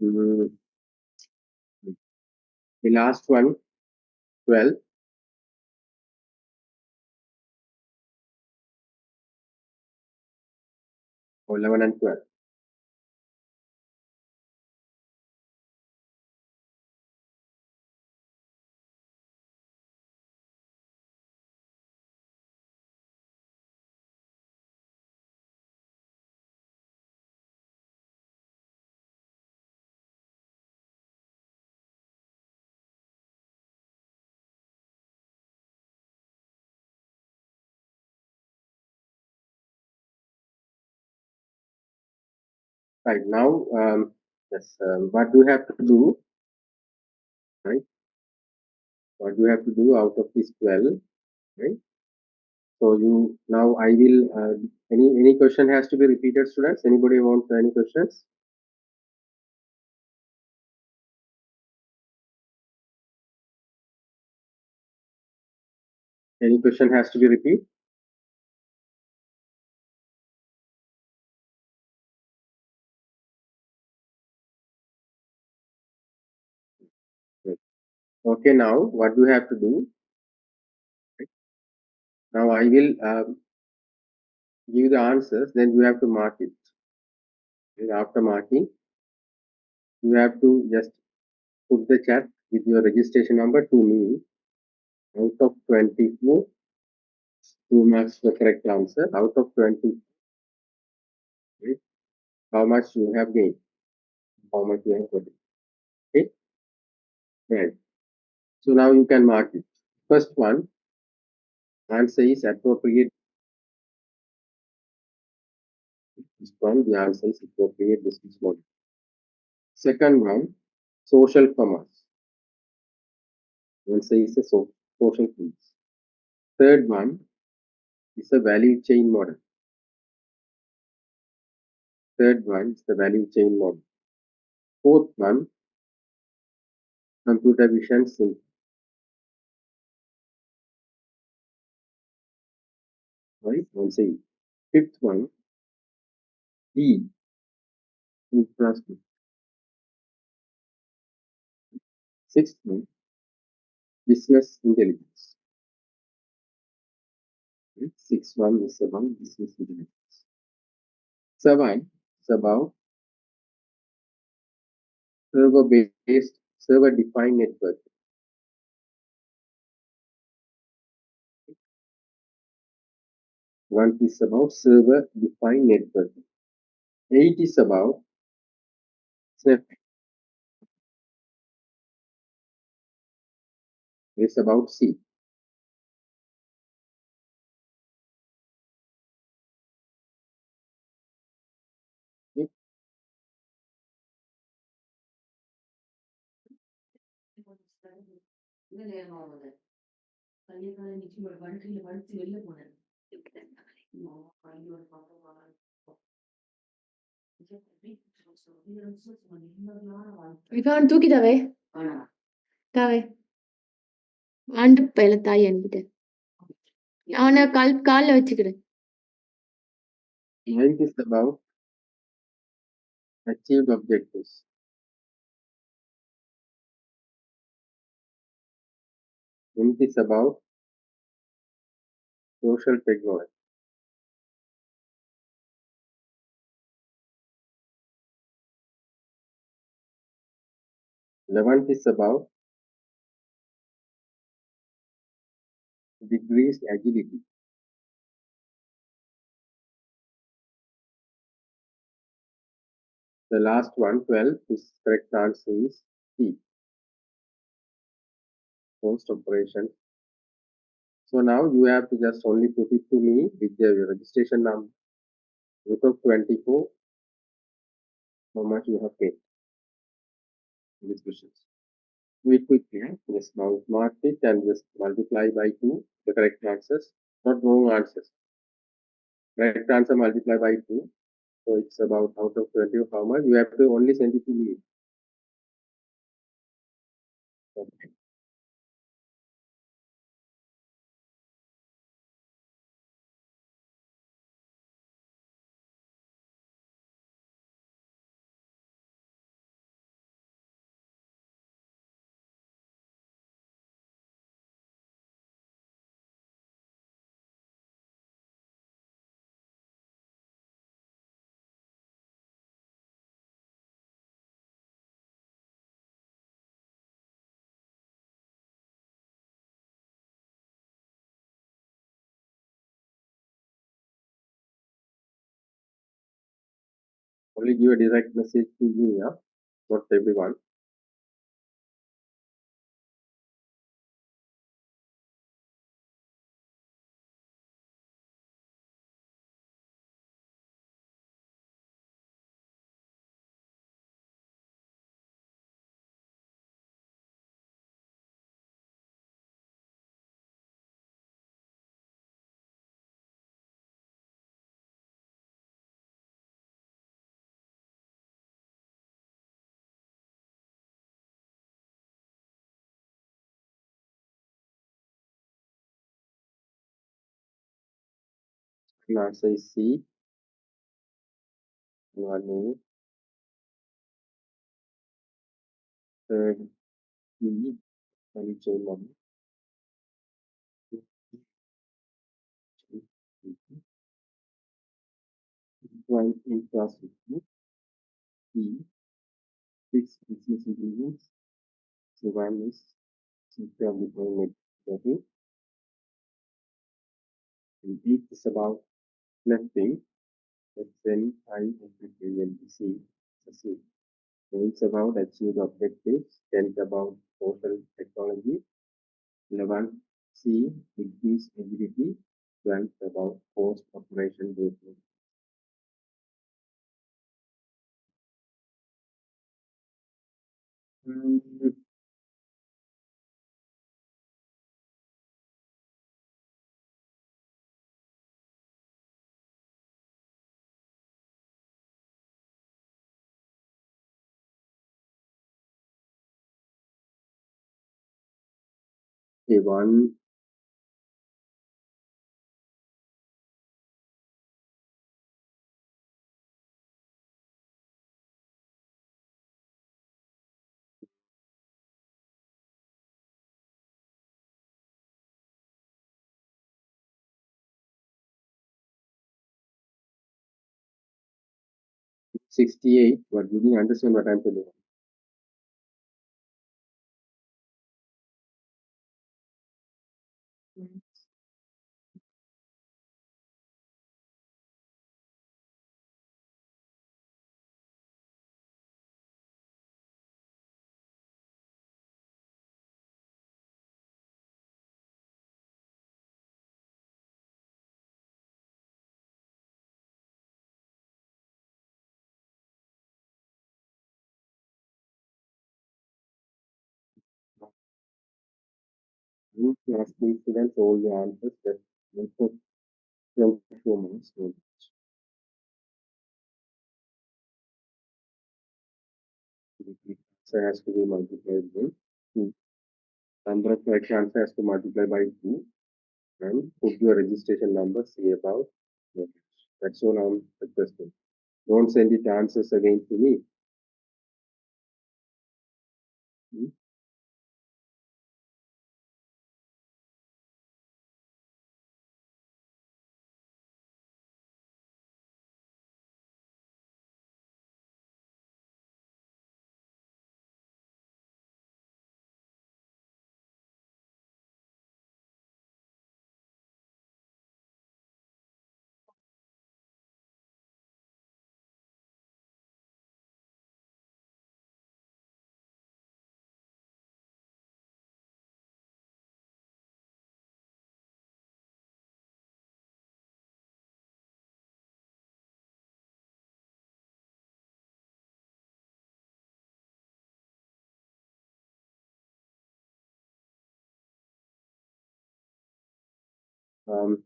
Mm, the last one, 12. Or 11 and 12. Right now, yes, what do you have to do? Right, what do you have to do out of this 12? Right. So you now I will any question has to be repeated, students. Anybody want any questions? Any question has to be repeated? Okay, now what do you have to do? Now I will give the answers, then you have to mark it. And after marking, you have to just put the chat with your registration number to me. Out of 24, 2 marks the correct answer. Out of 20, right, how much you have gained, how much you have got. Okay, right. So now you can mark it. First one, answer is appropriate. This one, the answer is appropriate business model. Second one, social commerce. Answer is a social commerce. Third one is a value chain model. Third one is the value chain model. Fourth one, computer vision sync. Right? Answer E. Fifth one, E, infrastructure. Sixth one, business intelligence. Right? Sixth one is about business intelligence. Seven is about server-based, server-defined network. One is about server-defined network. 8 is about Snap. It's about C. Okay? இவன் தூக்கிட்டாவே தாவே ஆண்டு பையில தாய் என்கிட்ட அவனை கால்ல வச்சுக்கிறேன் 9 is about achieved objectives. 10 is about social technology. 11th is about decreased agility. The last one, 12, is correct answer is C. Post operation. So now you have to just only put it to me with the registration number. Out of 24, how much you have paid in these questions. Do it quickly. Just now mark it and just multiply by 2 the correct answers, not wrong answers. Correct answer multiply by 2. So it's about out of 20 of how much. You have to only send it to me. Okay. Only give a direct message to you, yeah? Not everyone. The answer is C. One A. Third E. Value chain model. One in class with E. 6 business intelligence. So one is system deployment networking. And 8 is about netting. That's then I and C. So it's about achieved objectives. 10 is about social technology. 11 C. Increase agility. 12 about post operation development. Okay, one 68, but you didn't understand what I'm telling you. You need to ask the students all the answers that will put 24 minutes. So it has to be multiplied by 2. Number of correct answer has to multiply by 2 and put your registration number, see about your match. That's all I'm requesting. Don't send it answers again to me. Hmm? Um,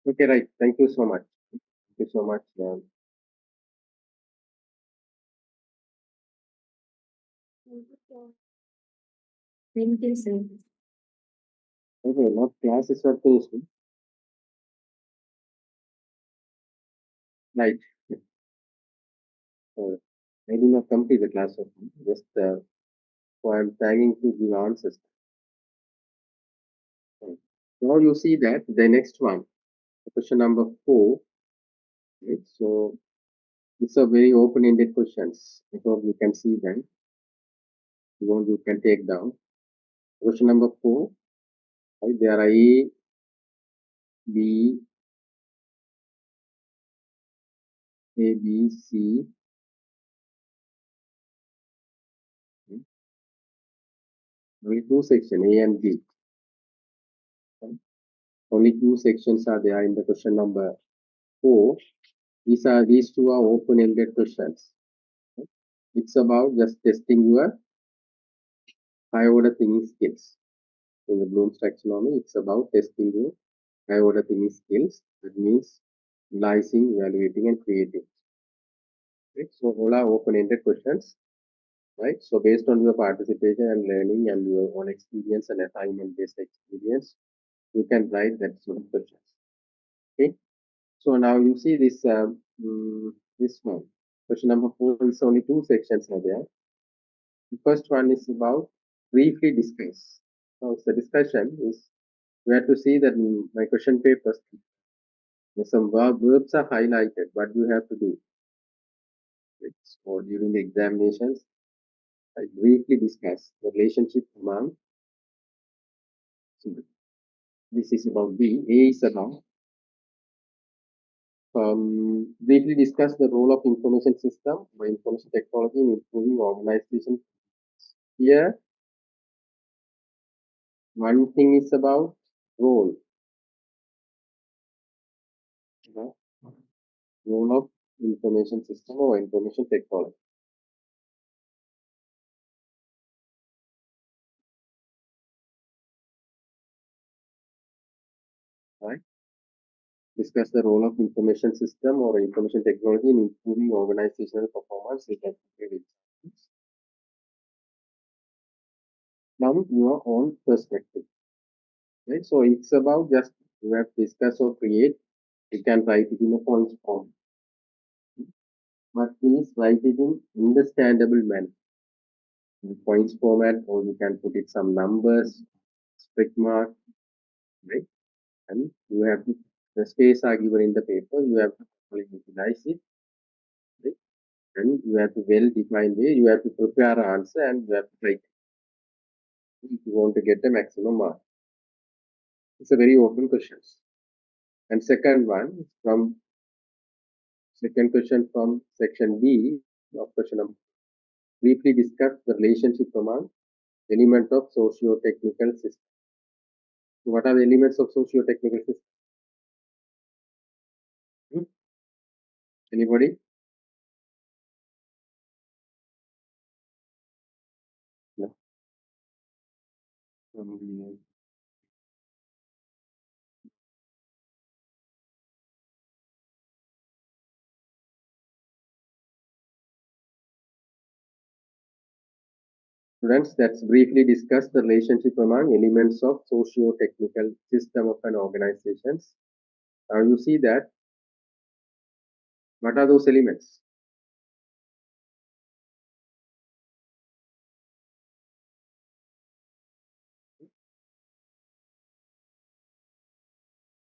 okay, right. Thank you so much. Thank you so much. Thank you, sir. Okay, now class is not finished. Right. I did not complete the class of just so I'm trying to give answers. Now you see that the next one, question number 4. Right? So it's a very open-ended questions. Because you can see them. You want you can take down. Question number 4. Right? There are A, B, A, B, C. Only two sections, A and B. Right? Only two sections are there in the question number 4. These two are open-ended questions. Right? It's about just testing your high-order thinking skills. In the Bloom's taxonomy, it's about testing your high-order thinking skills. That means analyzing, evaluating, and creating. Right? So all are open-ended questions, right? So based on your participation and learning and your own experience and assignment-based experience, you can write that sort of questions. Okay. So now you see this this one. Question number 4 is only two sections are there. The first one is about briefly discuss. So the discussion is we have to see that in my question papers, some verbs are highlighted. What you have to do? Right? So during the examinations, I briefly discuss the relationship among. So this is about B. A is about briefly discuss the role of information system or information technology in improving organization. Here, one thing is about role. You role of information system or information technology. Right? Discuss the role of information system or information technology in improving organizational performance with appropriate examples. Now, your own perspective. Right? So it's about just you have to discuss or create. You can write it in a points form, but please write it in understandable manner. In points format, or you can put it some numbers, strict mark, right? And you have to the space are given in the paper. You have to properly utilize it, right? And you have to well define way. You have to prepare an answer and you have to write if you want to get the maximum mark. It's a very open questions. And second one from second question from section B of question number. Briefly discuss the relationship among element of socio-technical system. So what are the elements of socio-technical system? Hmm? Anybody? No. Students, let's briefly discuss the relationship among elements of socio-technical system of an organization. Now you see that what are those elements?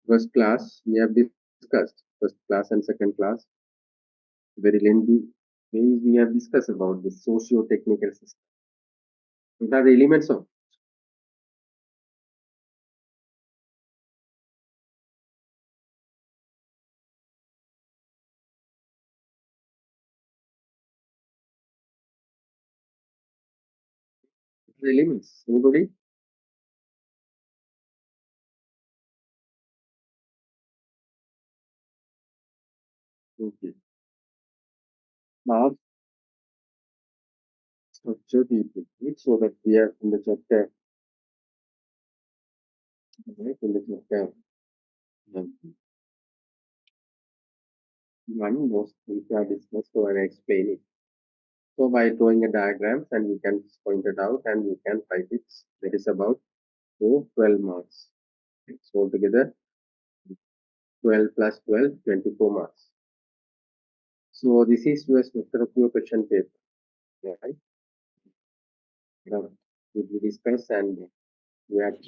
First class, we have discussed first class and second class. Very lengthy ways we have discussed about this socio-technical system. What are the elements of? The elements. Anybody? Okay. Now, structure people. So that we are in the chapter. Right, in the chapter. One most things are discussed, so I explain it. So by drawing a diagrams and you can point it out and you can write it. That is about 12 marks. So altogether 12 plus 12, 24 marks. So this is your structure of your question paper. Yeah, right? Now, we discuss and we have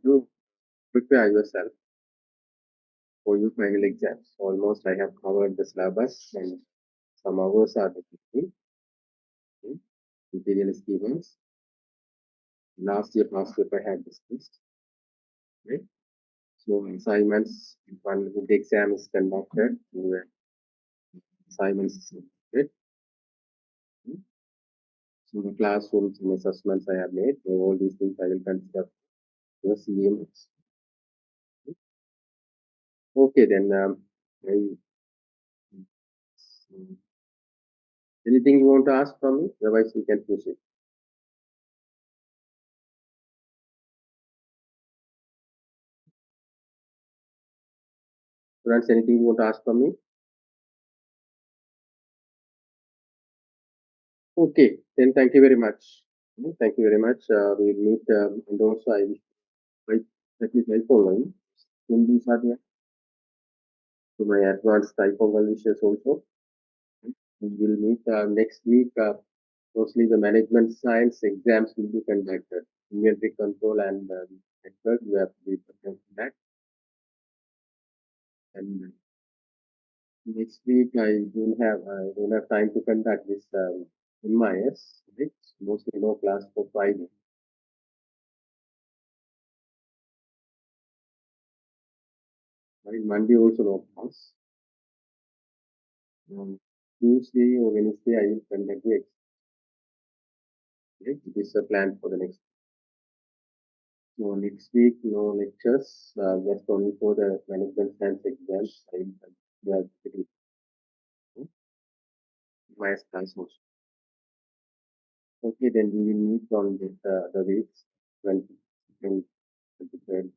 to prepare yourself for your final exams. Almost I have covered the syllabus and some hours are the 15. Okay. Material is given. Last year past paper I have discussed. Right? So assignments, when the exam is conducted, assignments, right? So the classrooms and assessments I have made, so all these things I will consider your CMs. Okay, then anything you want to ask from me? Otherwise, we can proceed. Students, anything you want to ask from me? Okay, then thank you very much. Thank you very much. We'll meet, and also I will let me type online. In this area, to my advanced typofungal wishes also. We will meet next week. Mostly the management science exams will be conducted. Inventory control and network, you have to be prepared for that. And next week I don't have time to conduct this MIS. It's mostly no class for Friday. Right? Monday also no class. Tuesday or Wednesday I will conduct the exam. Right? It is a plan for the next. So next week no lectures. Just only for the management science exams. I will conduct MIS class also. Okay, then we will meet on this, the weeks 22nd, 23rd,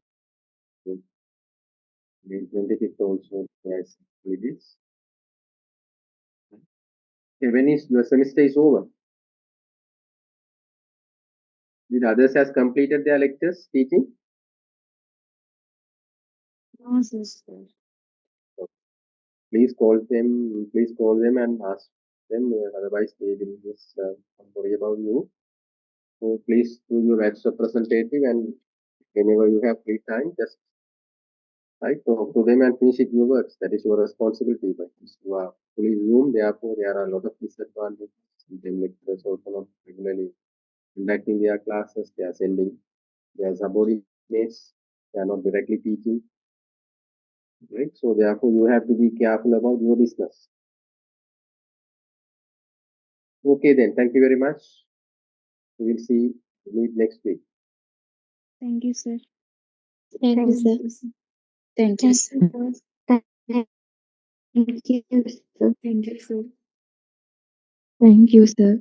25th also as holidays. Okay, when is your semester is over? Did others has completed their lectures teaching? No, sister. Please call them and ask them. Otherwise, they will just worry about you. So please do your best representative, and whenever you have free time, just talk to them and finish it your works. That is your responsibility. But if you are fully Zoom, therefore there are a lot of disadvantages. Sometimes lecturers also not regularly conducting their classes. They are sending their subordinates. They are not directly teaching. Right? So therefore you have to be careful about your business. Okay then. Thank you very much. We will meet next week. Thank you, sir. Thank you, sir. Thank you, sir. Thank you, sir. Thank you, sir. Thank you, sir.